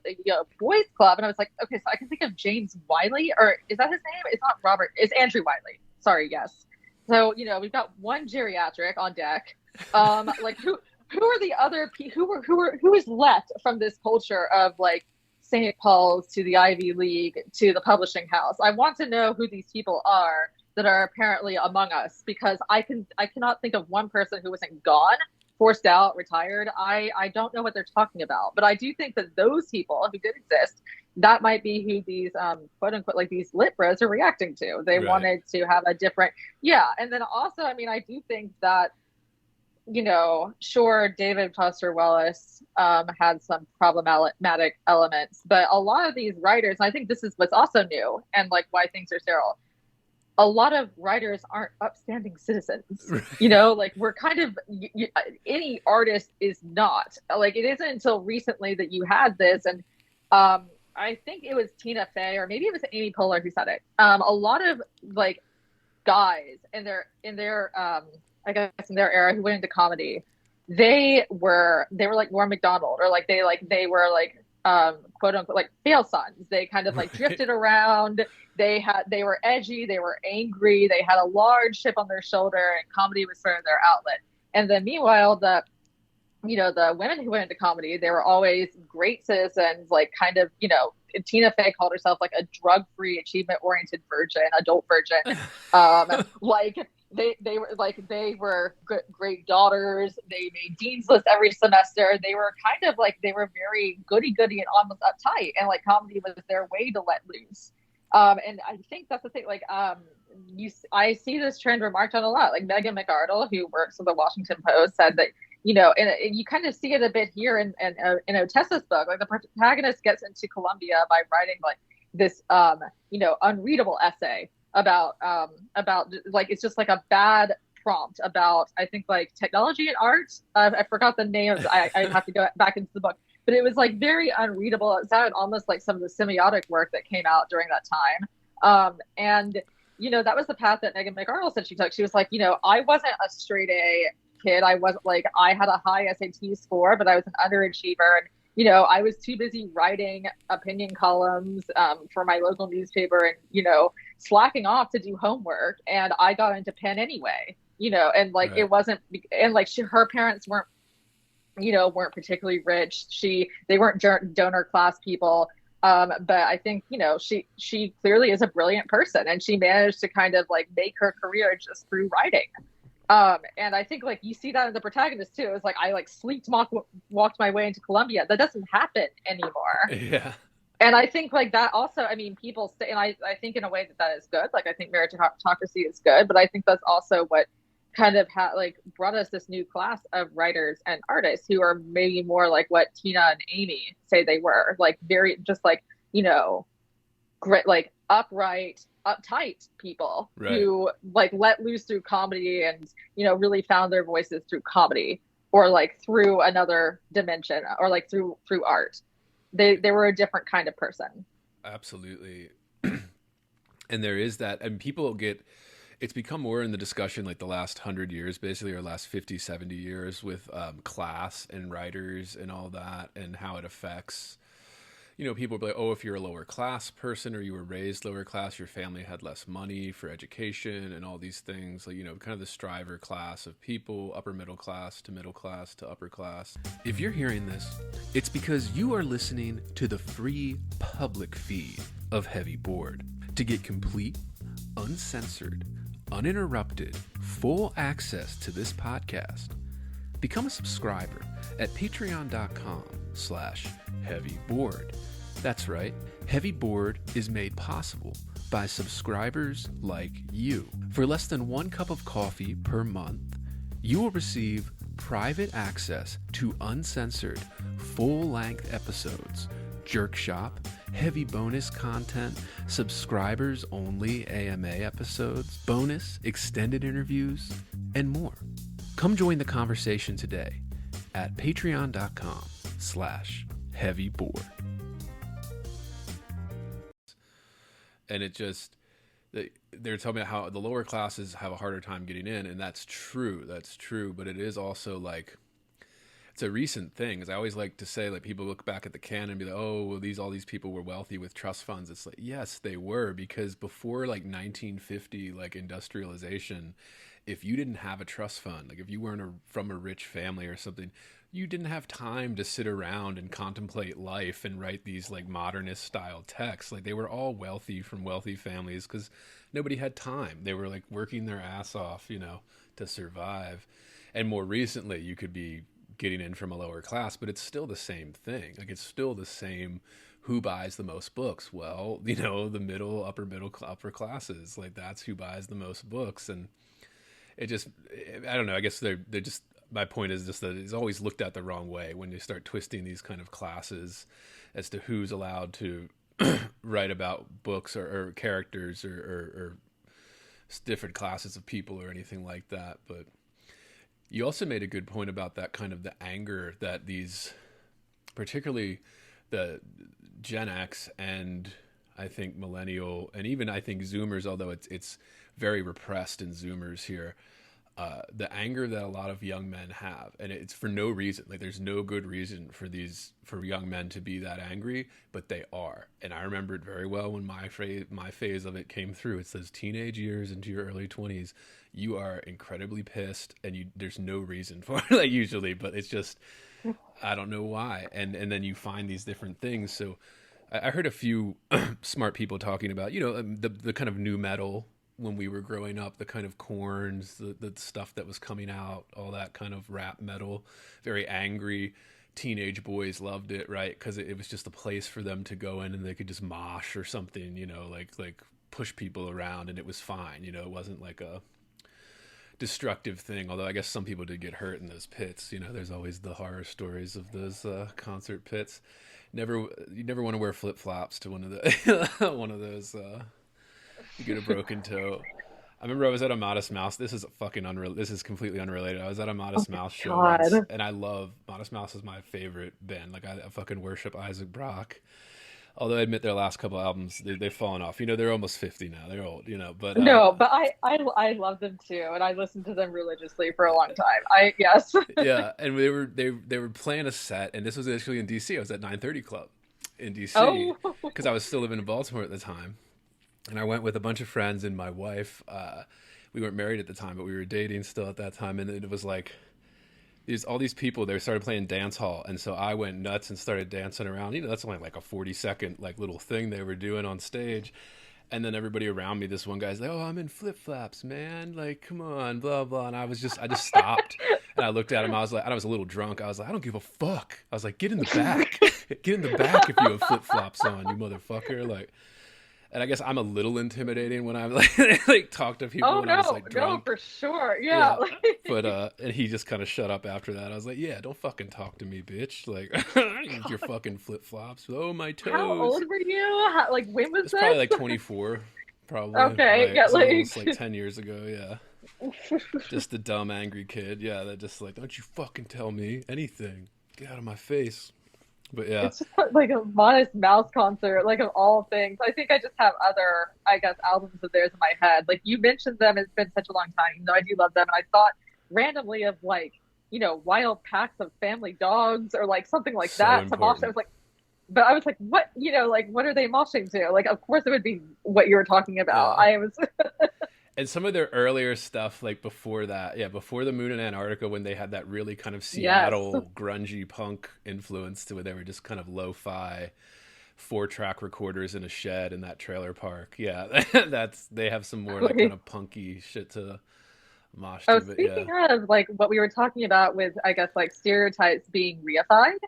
boys club, and I was like, okay, so I can think of James Wiley, or is that his name? It's not Robert, it's Andrew Wiley. Sorry, yes. So we've got one geriatric on deck. Like who are the other who is left from this culture of like St. Paul's to the Ivy League to the publishing house? I want to know who these people are that are apparently among us, because I cannot think of one person who wasn't gone, forced out, retired. I don't know what they're talking about, but I do think that those people who did exist, that might be who these quote unquote like these lit bros are reacting to. They wanted to have a different, and then also, I mean, I do think that sure, David Foster Wallace had some problematic elements, but a lot of these writers, and I think this is what's also new and like why things are sterile, a lot of writers aren't upstanding citizens. Like we're kind of any artist is not. Like it isn't until recently that you had this, and I think it was Tina Fey or maybe it was Amy Poehler who said it. A lot of like guys in their I guess in their era who went into comedy, they were like Norm Macdonald, or like they were like quote unquote like fail sons. They kind of like drifted around. They were edgy, they were angry, they had a large chip on their shoulder, and comedy was sort of their outlet. And then meanwhile, the women who went into comedy, they were always great citizens, like kind of, Tina Fey called herself like a drug-free, achievement-oriented virgin, adult virgin. Like they were great daughters. They made dean's list every semester. They were kind of like, they were very goody-goody and almost uptight, and like comedy was their way to let loose. And I think that's the thing. Like, I see this trend remarked on a lot. Like Megan McArdle, who works for the Washington Post, said that, and you kind of see it a bit here in Ottessa's book. Like the protagonist gets into Columbia by writing like this, unreadable essay about like, it's just like a bad prompt about, I think, like technology and art. I forgot the name. I have to go back into the book, but it was like very unreadable. It sounded almost like some of the semiotic work that came out during that time. And that was the path that Megan McArdle said she took. She was like, I wasn't a straight A kid. I wasn't like, I had a high SAT score, but I was an underachiever. And, I was too busy writing opinion columns for my local newspaper and, slacking off to do homework. And I got into Penn anyway, and like, right. It wasn't, and like her parents weren't particularly rich. They weren't donor class people. But I think, she clearly is a brilliant person, and she managed to kind of like make her career just through writing. And I think like you see that in the protagonist too. It was like, I like walked my way into Columbia. That doesn't happen anymore. Yeah. And I think like that also, I mean, people say, and I think in a way that is good. Like I think meritocracy is good, but I think that's also what kind of brought us this new class of writers and artists who are maybe more like what Tina and Amy say they were, like very just like, great, like upright, uptight people, right, who like let loose through comedy and, really found their voices through comedy, or like through another dimension, or like through art. They were a different kind of person. Absolutely. And there is that, and it's become more in the discussion like the last 100 years, basically, or last 50, 70 years, with class and writers and all that, and how it affects, people will be like, oh, if you're a lower class person or you were raised lower class, your family had less money for education and all these things, like, kind of the striver class of people, upper middle class to upper class. If you're hearing this, it's because you are listening to the free public feed of Heavy Board. To get complete, uncensored, uninterrupted, full access to this podcast, become a subscriber at patreon.com/heavyboard. That's right, Heavy Board is made possible by subscribers like you. For less than 1 cup of coffee per month, you will receive private access to uncensored, full-length episodes, Jerk Shop, heavy bonus content, subscribers-only AMA episodes, bonus extended interviews, and more. Come join the conversation today at patreon.com/heavyboard. And it just, they're telling me how the lower classes have a harder time getting in, and that's true, but it is also like, it's a recent thing, because I always like to say, like, people look back at the canon and be like, oh, well, all these people were wealthy with trust funds. It's like, yes, they were, because before like 1950, like industrialization, if you didn't have a trust fund, like if you weren't from a rich family or something, you didn't have time to sit around and contemplate life and write these like modernist style texts. Like they were all wealthy from wealthy families because nobody had time. They were like working their ass off, to survive. And more recently, you could be getting in from a lower class, but it's still the same thing. Like it's still the same. Who buys the most books? Well, the middle, upper classes. Like that's who buys the most books. And it just, I don't know. I guess they're just, my point is just that it's always looked at the wrong way when you start twisting these kind of classes as to who's allowed to write about books or characters or different classes of people or anything like that. But you also made a good point about that kind of the anger that these, particularly the Gen X and I think millennial and even I think Zoomers, although it's very repressed in Zoomers here, the anger that a lot of young men have, and it's for no reason. Like there's no good reason for young men to be that angry, but they are. And I remember it very well when my phase of it came through. It says teenage years into your early 20s, you are incredibly pissed, and there's no reason for it, like usually, but it's just I don't know why. And then you find these different things. So I heard a few smart people talking about, the kind of new metal when we were growing up, the kind of corns, the stuff that was coming out, all that kind of rap metal, very angry. Teenage boys loved it, right? Because it was just a place for them to go in and they could just mosh or something, like push people around, and it was fine. It wasn't like a destructive thing. Although I guess some people did get hurt in those pits. There's always the horror stories of those concert pits. You never want to wear flip flops to one of the one of those. You get a broken toe. I remember I was at a Modest Mouse. This is completely unrelated. I was at a Modest Mouse show once, and I love Modest Mouse is my favorite band. Like I fucking worship Isaac Brock. Although I admit their last couple albums, they've fallen off. They're almost 50 now. They're old, but no, but I love them too, and I listened to them religiously for a long time. Yes. Yeah, and they were playing a set, and this was actually in DC. I was at 930 Club in DC because I was still living in Baltimore at the time. And I went with a bunch of friends and my wife. We weren't married at the time, but we were dating still at that time. And it was like all these people, they started playing dance hall. And so I went nuts and started dancing around. That's only like a 40-second like little thing they were doing on stage. And then everybody around me, this one guy's like, "Oh, I'm in flip-flops, man. Like, come on, blah, blah." And I just stopped. And I looked at him. I was a little drunk. I was like, "I don't give a fuck." I was like, "Get in the back. Get in the back if you have flip-flops on, you motherfucker." Like, and I guess I'm a little intimidating when I'm like talk to people when I was like drunk. No, for sure. Yeah. But and he just kind of shut up after that. I was like, "Yeah, don't fucking talk to me, bitch. Like your fucking flip-flops. Oh, my toes." How old were you? When was this? Probably like 24, probably. Okay, almost like 10 years ago, yeah. Just a dumb, angry kid. Yeah, that just like, "Don't you fucking tell me anything. Get out of my face." But yeah, it's just like a Modest Mouse concert, like of all things. I think I just have other, I guess, albums of theirs in my head. Like you mentioned them, it's been such a long time. I do love them, and I thought randomly of like, Wild Packs of Family Dogs or like something like that. To mosh. I was like, what? What are they moshing to? Like, of course it would be what you were talking about. Yeah. I was. And some of their earlier stuff, like before that, before the Moon in Antarctica, when they had that really kind of Seattle grungy punk influence to where they were just kind of lo-fi 4-track recorders in a shed in that trailer park. Yeah, they have some more like kind of punky shit to mosh to. Speaking of like what we were talking about with, I guess, like stereotypes being reified,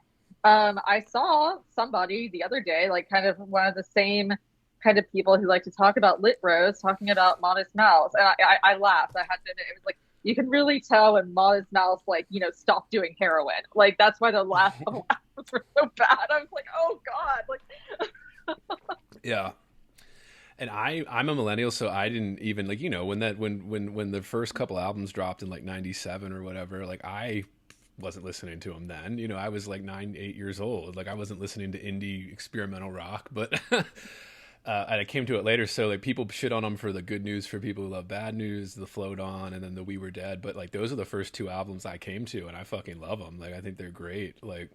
I saw somebody the other day, like kind of one of the same kind of people who like to talk about Lit Rose talking about Modest Mouse, and I laughed. I had to admit, it was like you can really tell when Modest Mouse stopped doing heroin. Like that's why the last couple albums were so bad. I was like, oh god, like yeah. And I'm a millennial, so I didn't even when the first couple albums dropped in like 97 or whatever, like I wasn't listening to them then. I was like 8 years old. Like I wasn't listening to indie experimental rock, but and I came to it later. So like people shit on them for the Good News for People Who Love Bad News, the Float On, and then the We Were Dead. But like those are the first 2 albums I came to, and I fucking love them. Like I think they're great. Like,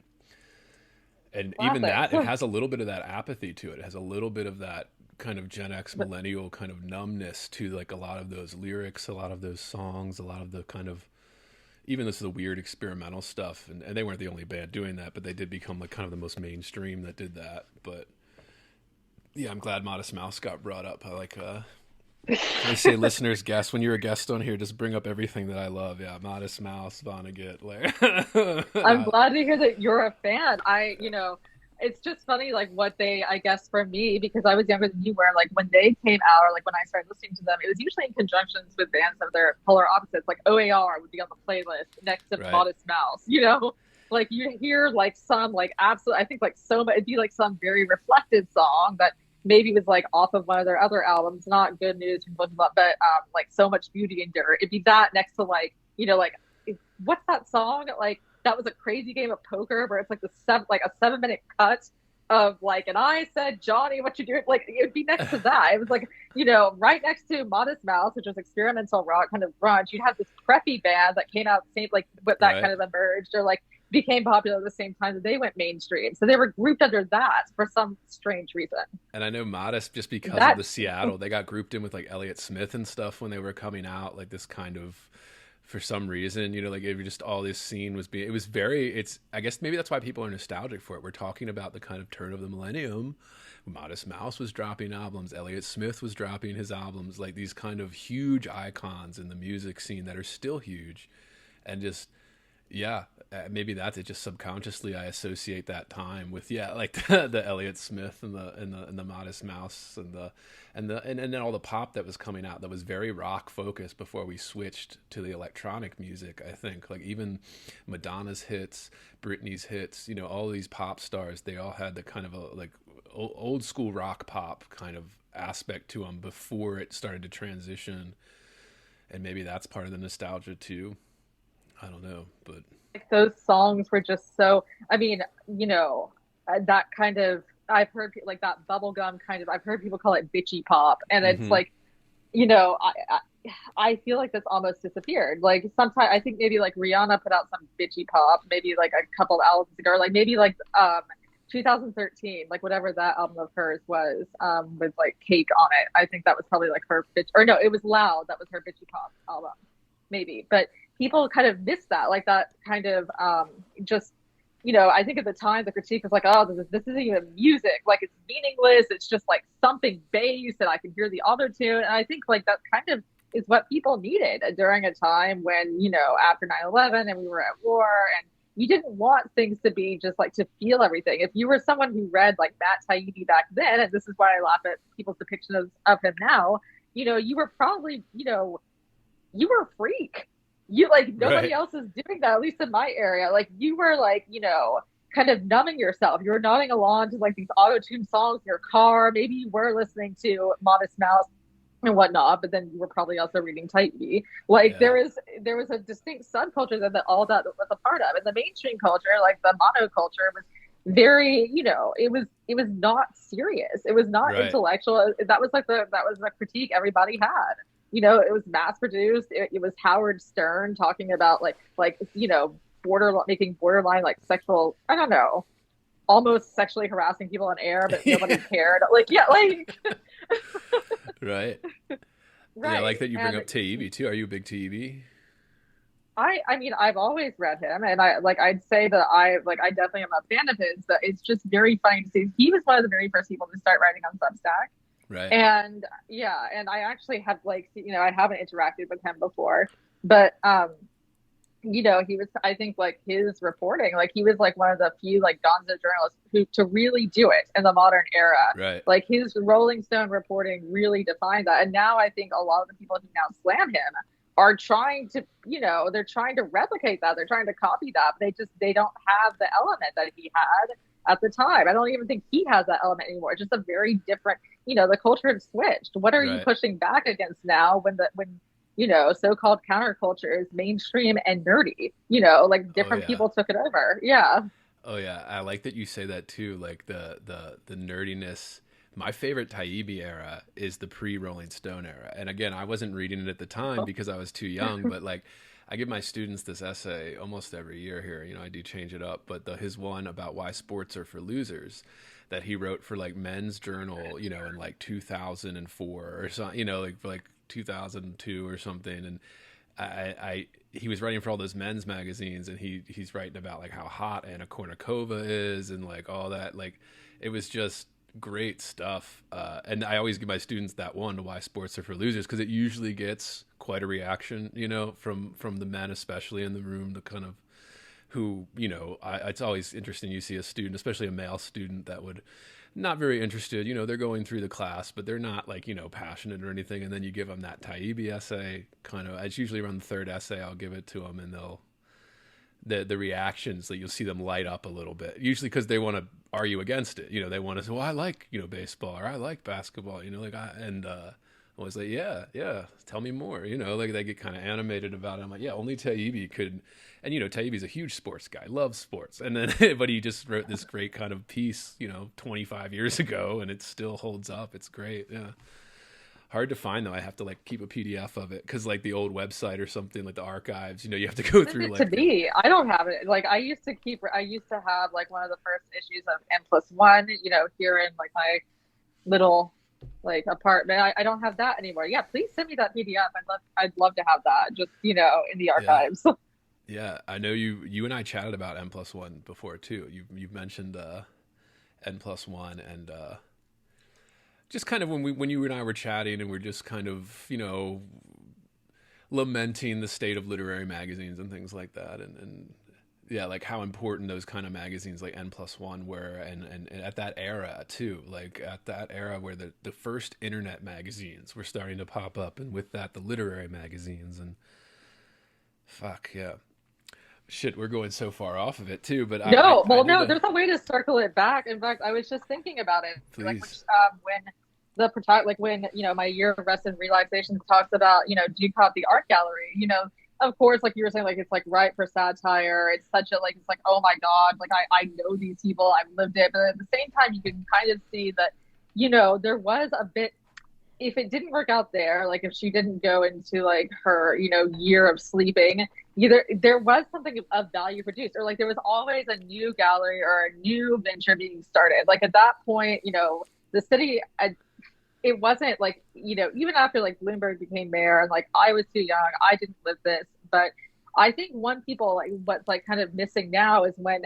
and even that, it has a little bit of that apathy to it. It has a little bit of that kind of Gen X millennial kind of numbness to like a lot of those lyrics, a lot of those songs, a lot of the kind of even this is the weird experimental stuff. And they weren't the only band doing that, but they did become like kind of the most mainstream that did that. But yeah, I'm glad Modest Mouse got brought up. I like, I say listeners guest, when you're a guest on here, just bring up everything that I love. Yeah, Modest Mouse, Vonnegut. Like, I'm glad to hear that you're a fan. It's just funny, like what they, I guess for me, because I was younger than you were, like when they came out or like when I started listening to them, it was usually in conjunctions with bands of their polar opposites. Like OAR would be on the playlist next to Modest Mouse, like you hear like some like absolute, I think like so much, it'd be like some very reflective song that maybe was like off of one of their other albums, not Good News from Blah, Blah, but like So Much Beauty and Dirt. It'd be that next to like, like what's that song? Like that was a crazy game of poker where it's like a 7-minute cut of like, and I said, Johnny, what you doing? Like it'd be next to that. It was like, right next to Modest Mouse, which was experimental rock kind of grunge. You'd have this preppy band that came out the same, like what that kind of emerged or like became popular at the same time that they went mainstream. So they were grouped under that for some strange reason. And I know Modest, just because of the Seattle, they got grouped in with like Elliott Smith and stuff when they were coming out, like this kind of, for some reason, like it just all this scene was being, I guess maybe that's why people are nostalgic for it. We're talking about the kind of turn of the millennium. Modest Mouse was dropping albums. Elliott Smith was dropping his albums, like these kind of huge icons in the music scene that are still huge. And just, maybe that's it. Just subconsciously, I associate that time with like the Elliott Smith and the Modest Mouse and then all the pop that was coming out that was very rock focused before we switched to the electronic music. I think like even Madonna's hits, Britney's hits, all these pop stars, they all had the kind of a like old school rock pop kind of aspect to them before it started to transition, and maybe that's part of the nostalgia too. I don't know, but like those songs were just so, I mean, that kind of, I've heard like that bubblegum kind of, I've heard people call it bitchy pop. And it's like, I feel like that's almost disappeared. Like sometimes I think maybe like Rihanna put out some bitchy pop, maybe like a couple albums ago, or like maybe like 2013, like whatever that album of hers was, with like Cake on it. I think that was probably like her bitch, or no, it was Loud. That was her bitchy pop album, maybe. But people kind of miss that, like that kind of just, I think at the time the critique was like, oh, this isn't even music, like it's meaningless, it's just like something bass and I can hear the auto tune. And I think like that kind of is what people needed during a time when, after 9/11 and we were at war and you didn't want things to be just like to feel everything. If you were someone who read like Matt Taibbi back then, and this is why I laugh at people's depiction of him now, you were probably, you were a freak. You like nobody else is doing that, at least in my area. Like you were like, kind of numbing yourself. You were nodding along to like these auto-tune songs in your car. Maybe you were listening to Modest Mouse and whatnot, but then you were probably also reading Taibbi. Like there was a distinct subculture that all that was a part of. And the mainstream culture, like the monoculture, was very, it was not serious. It was not intellectual. That was the critique everybody had. It was mass produced. It was Howard Stern talking about like making borderline like sexual, I don't know, almost sexually harassing people on air, but nobody cared. Like right. Yeah, I like that you bring up Taibbi too. Are you a big Taibbi? I mean, I've always read him, and I'd say that I definitely am a fan of his. But it's just very funny to see. He was one of the very first people to start writing on Substack. Right. And and I actually have I haven't interacted with him before, but he was, I think, like his reporting, like he was like one of the few like gonzo journalists who to really do it in the modern era. Right. Like his Rolling Stone reporting really defined that. And now I think a lot of the people who now slam him are trying to, they're trying to replicate that. They're trying to copy that. But they don't have the element that he had at the time. I don't even think he has that element anymore. It's just a very different, the culture has switched. What are you pushing back against now when so-called counterculture is mainstream and nerdy, like different people took it over. Yeah. Oh yeah. I like that you say that too. Like the nerdiness. My favorite Taibbi era is the pre-Rolling Stone era. And again, I wasn't reading it at the time because I was too young, but like I give my students this essay almost every year here. I do change it up, but his one about why sports are for losers that he wrote for like Men's Journal, in like 2004 or something, like 2002 or something. And he was writing for all those men's magazines, and he's writing about like how hot Anna Kournikova is and like all that. Like it was just great stuff. And I always give my students that one, to why sports are for losers, because it usually gets quite a reaction, from the men, especially in the room, the kind of who, it's always interesting. You see a student, especially a male student, that would not very interested, they're going through the class, but they're not like, passionate or anything. And then you give them that Taibbi essay, kind of, it's usually around the third essay, I'll give it to them, and the reactions that you'll see them light up a little bit, usually because they want to argue against it. They want to say, well, I like, baseball, or I like basketball, I was like, yeah, tell me more, like they get kind of animated about it. I'm like, yeah, only Taibbi could. And, Taibbi's a huge sports guy, loves sports. And then, but he just wrote this great kind of piece, 25 years ago, and it still holds up. It's great. Yeah. Hard to find though. I have to like keep a PDF of it because like the old website or something, like the archives, you have to go through like. To me, I don't have it. Like I used to have like one of the first issues of N+1, here in like my little like apartment. I don't have that anymore. Yeah, please send me that PDF. I'd love to have that just in the archives. Yeah, I know you and I chatted about N+1 before too. You've mentioned N+1 and. Just kind of when you and I were chatting and we're just kind of, lamenting the state of literary magazines and things like that. And yeah, like how important those kind of magazines like N+1 were. And at that era too, like at that era where the first internet magazines were starting to pop up. And with that, the literary magazines and fuck, yeah. Shit, we're going so far off of it too, but there's a way to circle it back. In fact, I was just thinking about it. Please. When my year of rest and relaxation talks about, Dupont, the art gallery, of course, like you were saying, like it's like ripe for satire. It's such a it's like, oh my God, like I know these people, I've lived it. But at the same time, you can kind of see that, there was a bit, if it didn't work out there, like if she didn't go into like her, year of sleeping, either there was something of value produced, or like there was always a new gallery or a new venture being started. Like at that point, the city, it wasn't like, even after like Bloomberg became mayor and like I was too young, I didn't live this, but I think what's like kind of missing now is when,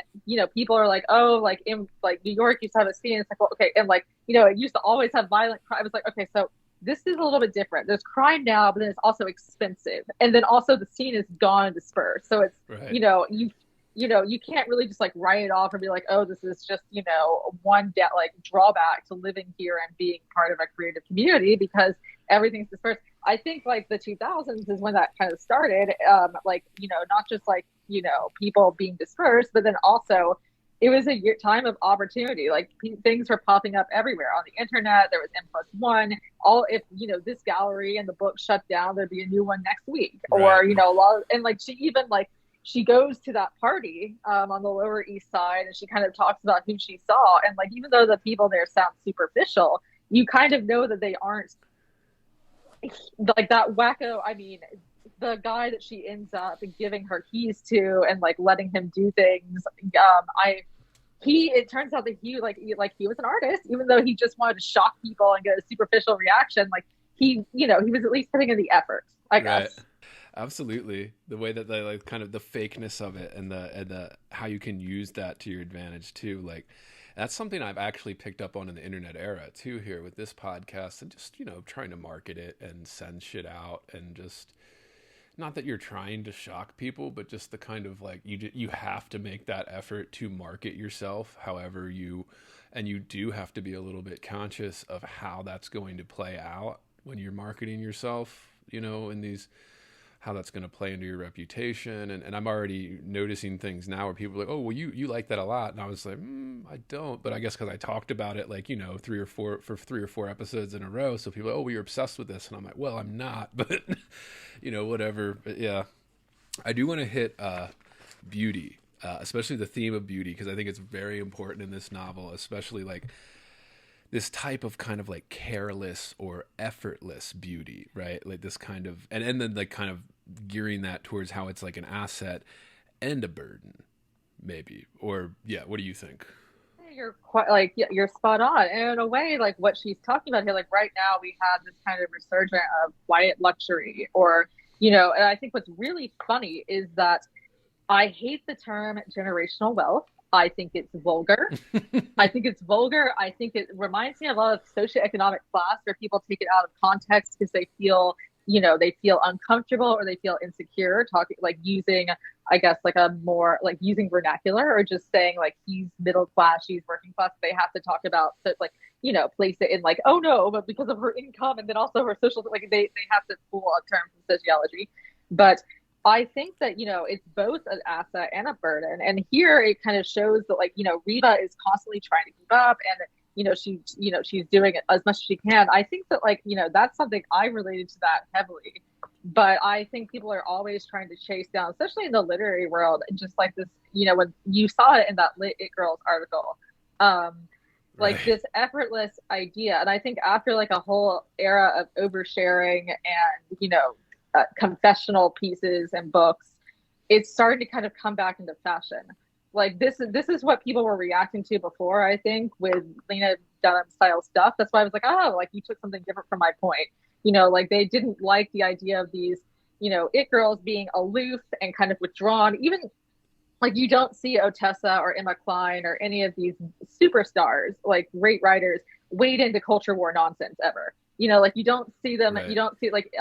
people are like, oh, like in like New York used to have a scene. It's like, well, okay. And like, it used to always have violent crime. I was like, okay, so this is a little bit different. There's crime now, but then it's also expensive. And then also the scene is gone and dispersed. So it's, right. You can't really just like write it off and be like, oh, this is just, one drawback to living here and being part of a creative community because everything's dispersed. I think like the 2000s is when that kind of started. Not just like, people being dispersed, but then also it was a time of opportunity. Like things were popping up everywhere on the internet. There was N+1. If this gallery and the book shut down, there'd be a new one next week. Right. Or a lot of, and like she goes to that party on the Lower East Side, and she kind of talks about who she saw. And like even though the people there sound superficial, you kind of know that they aren't like that wacko. I mean, the guy that she ends up giving her keys to and like letting him do things. It turns out that he was an artist, even though he just wanted to shock people and get a superficial reaction. Like he was at least putting in the effort, I guess. Right. Absolutely. The way that they like kind of the fakeness of it and the how you can use that to your advantage too. Like that's something I've actually picked up on in the internet era too here with this podcast and just, trying to market it and send shit out and just not that you're trying to shock people, but just the kind of like you have to make that effort to market yourself. However, you do have to be a little bit conscious of how that's going to play out when you're marketing yourself, in these, how that's going to play into your reputation. And I'm already noticing things now where people are like, oh, well, you like that a lot. And I was like, I don't, but I guess because I talked about it like, 3 or 4 episodes in a row. So people are like, oh, well, you're obsessed with this. And I'm like, well, I'm not, but whatever. But yeah, I do want to hit beauty, especially the theme of beauty, because I think it's very important in this novel, especially like this type of kind of like careless or effortless beauty, right? Like this kind of, and then like kind of gearing that towards how it's like an asset and a burden, maybe. Or yeah, what do you think? You're quite like, you're spot on. And in a way, like what she's talking about here, like right now we have this kind of resurgence of quiet luxury, or, and I think what's really funny is that I hate the term generational wealth. I think it's vulgar. I think it reminds me a lot of socioeconomic class, where people take it out of context because they feel, they feel uncomfortable or they feel insecure talking, like using, I guess, like a more like using vernacular, or just saying like he's middle class, she's working class. They have to talk about, so like, place it in like, oh no, but because of her income and then also her social, like they have to pull a term from sociology. But I think that, it's both an asset and a burden. And here it kind of shows that, like, Reva is constantly trying to keep up, and, she's doing it as much as she can. I think that, like, that's something I related to that heavily. But I think people are always trying to chase down, especially in the literary world, just like this, when you saw it in that Lit It Girls article, like Right. this effortless idea. And I think after like a whole era of oversharing and, confessional pieces and books, it's starting to kind of come back into fashion. Like this is what people were reacting to before, I think, with Lena Dunham style stuff. That's why I was like, oh, like you took something different from my point. Like they didn't like the idea of these, it girls being aloof and kind of withdrawn. Even like you don't see Ottessa or Emma Klein or any of these superstars, like great writers, wade into culture war nonsense ever. Like you don't see them. Right. You don't see like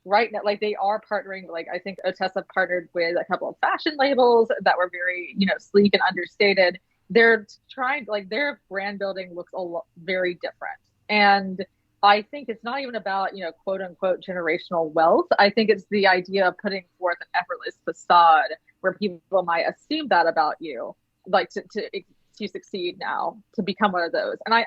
right now, like they are partnering. Like I think Ottessa partnered with a couple of fashion labels that were very, sleek and understated. They're trying, like their brand building looks very different. And I think it's not even about, quote unquote generational wealth. I think it's the idea of putting forth an effortless facade where people might assume that about you, like to succeed now, to become one of those. And I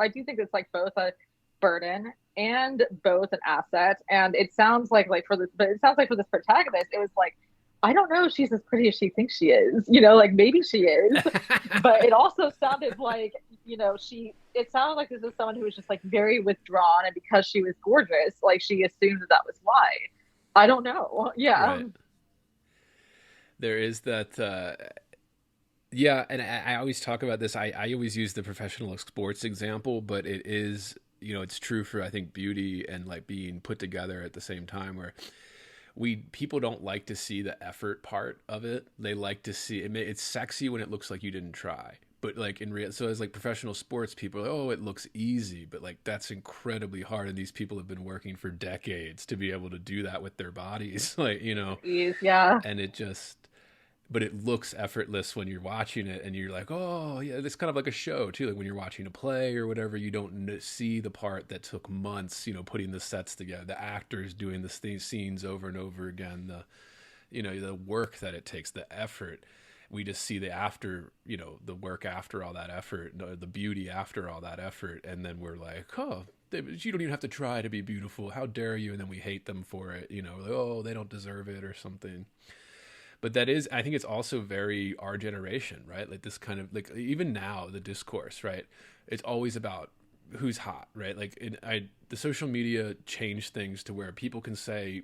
do think it's like both a burden and both an asset. And it sounds like for this protagonist, it was like, I don't know if she's as pretty as she thinks she is, like maybe she is, but it also sounded like, it sounded like this is someone who was just like very withdrawn, and because she was gorgeous, like she assumed that was why. I don't know. Yeah. Right. There is that, yeah, and I always talk about this. I always use the professional sports example, but it is, it's true for, I think, beauty and like being put together at the same time, where people don't like to see the effort part of it. They like to see it's sexy when it looks like you didn't try. But like so as like professional sports people are like, oh, it looks easy, but like that's incredibly hard. And these people have been working for decades to be able to do that with their bodies, like, Yeah. and but it looks effortless when you're watching it, and you're like, oh yeah, it's kind of like a show too. Like when you're watching a play or whatever, you don't see the part that took months, putting the sets together, the actors doing these scenes over and over again, the work that it takes, the effort. We just see the work after all that effort, the beauty after all that effort. And then we're like, oh, you don't even have to try to be beautiful. How dare you? And then we hate them for it. Like, oh, they don't deserve it or something. But I think it's also very our generation, right? Like this kind of, like, even now, the discourse, right? It's always about who's hot, right? Like the social media changed things to where people can say,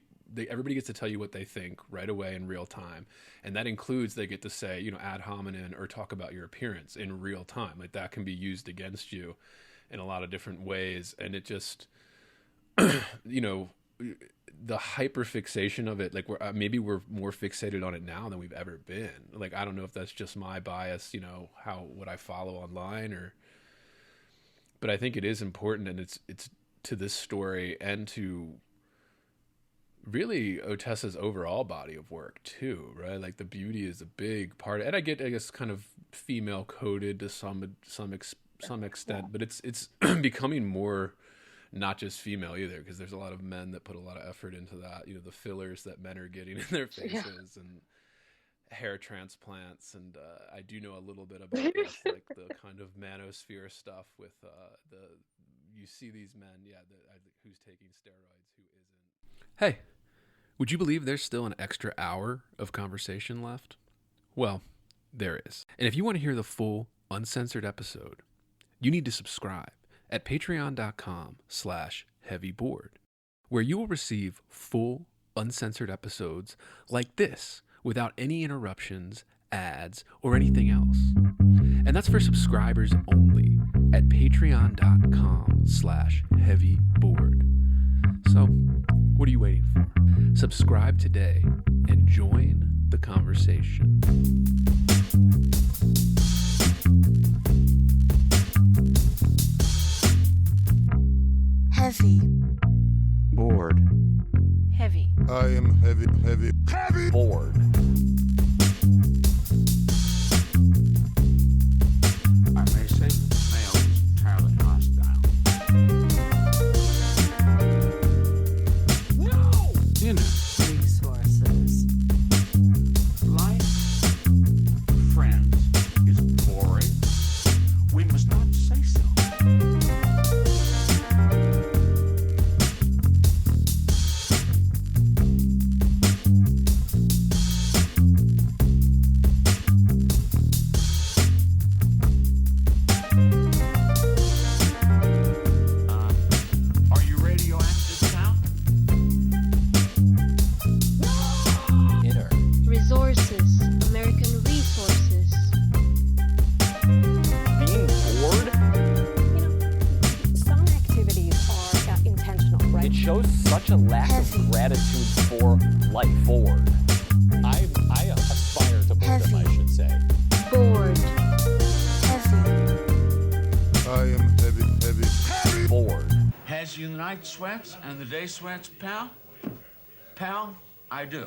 everybody gets to tell you what they think right away in real time. And that includes, they get to say, ad hominem or talk about your appearance in real time. Like that can be used against you in a lot of different ways. And it just, the hyperfixation of it, like maybe we're more fixated on it now than we've ever been. Like, I don't know if that's just my bias, what I follow online, but I think it is important, and it's to this story and to really Ottessa's overall body of work too, right? Like the beauty is a big part, and I guess kind of female coded to some extent, but it's becoming more not just female either, because there's a lot of men that put a lot of effort into that, the fillers that men are getting in their faces, and hair transplants, and I do know a little bit about this, like the kind of manosphere stuff with you see these men, who's taking steroids, who isn't. Hey, would you believe there's still an extra hour of conversation left? Well, there is. And if you want to hear the full uncensored episode, you need to subscribe at patreon.com/heavyboard, where you will receive full uncensored episodes like this without any interruptions, ads, or anything else. And that's for subscribers only at patreon.com/heavyboard. So, what are you waiting for? Subscribe today and join the conversation. Heavy. Bored. Heavy. I am heavy bored. I may say that the male is entirely hostile. Resources. say so. Are you radioactive now? Inner. Resources, American resources. Being bored, Some activities are intentional, right? it shows such a lack Heavy. of gratitude for life. Bored. I aspire to boredom, I Heavy. should say. Bored. Heavy. I am heavy. Bored. Has you the night sweats and the day sweats, pal? Pal, I do.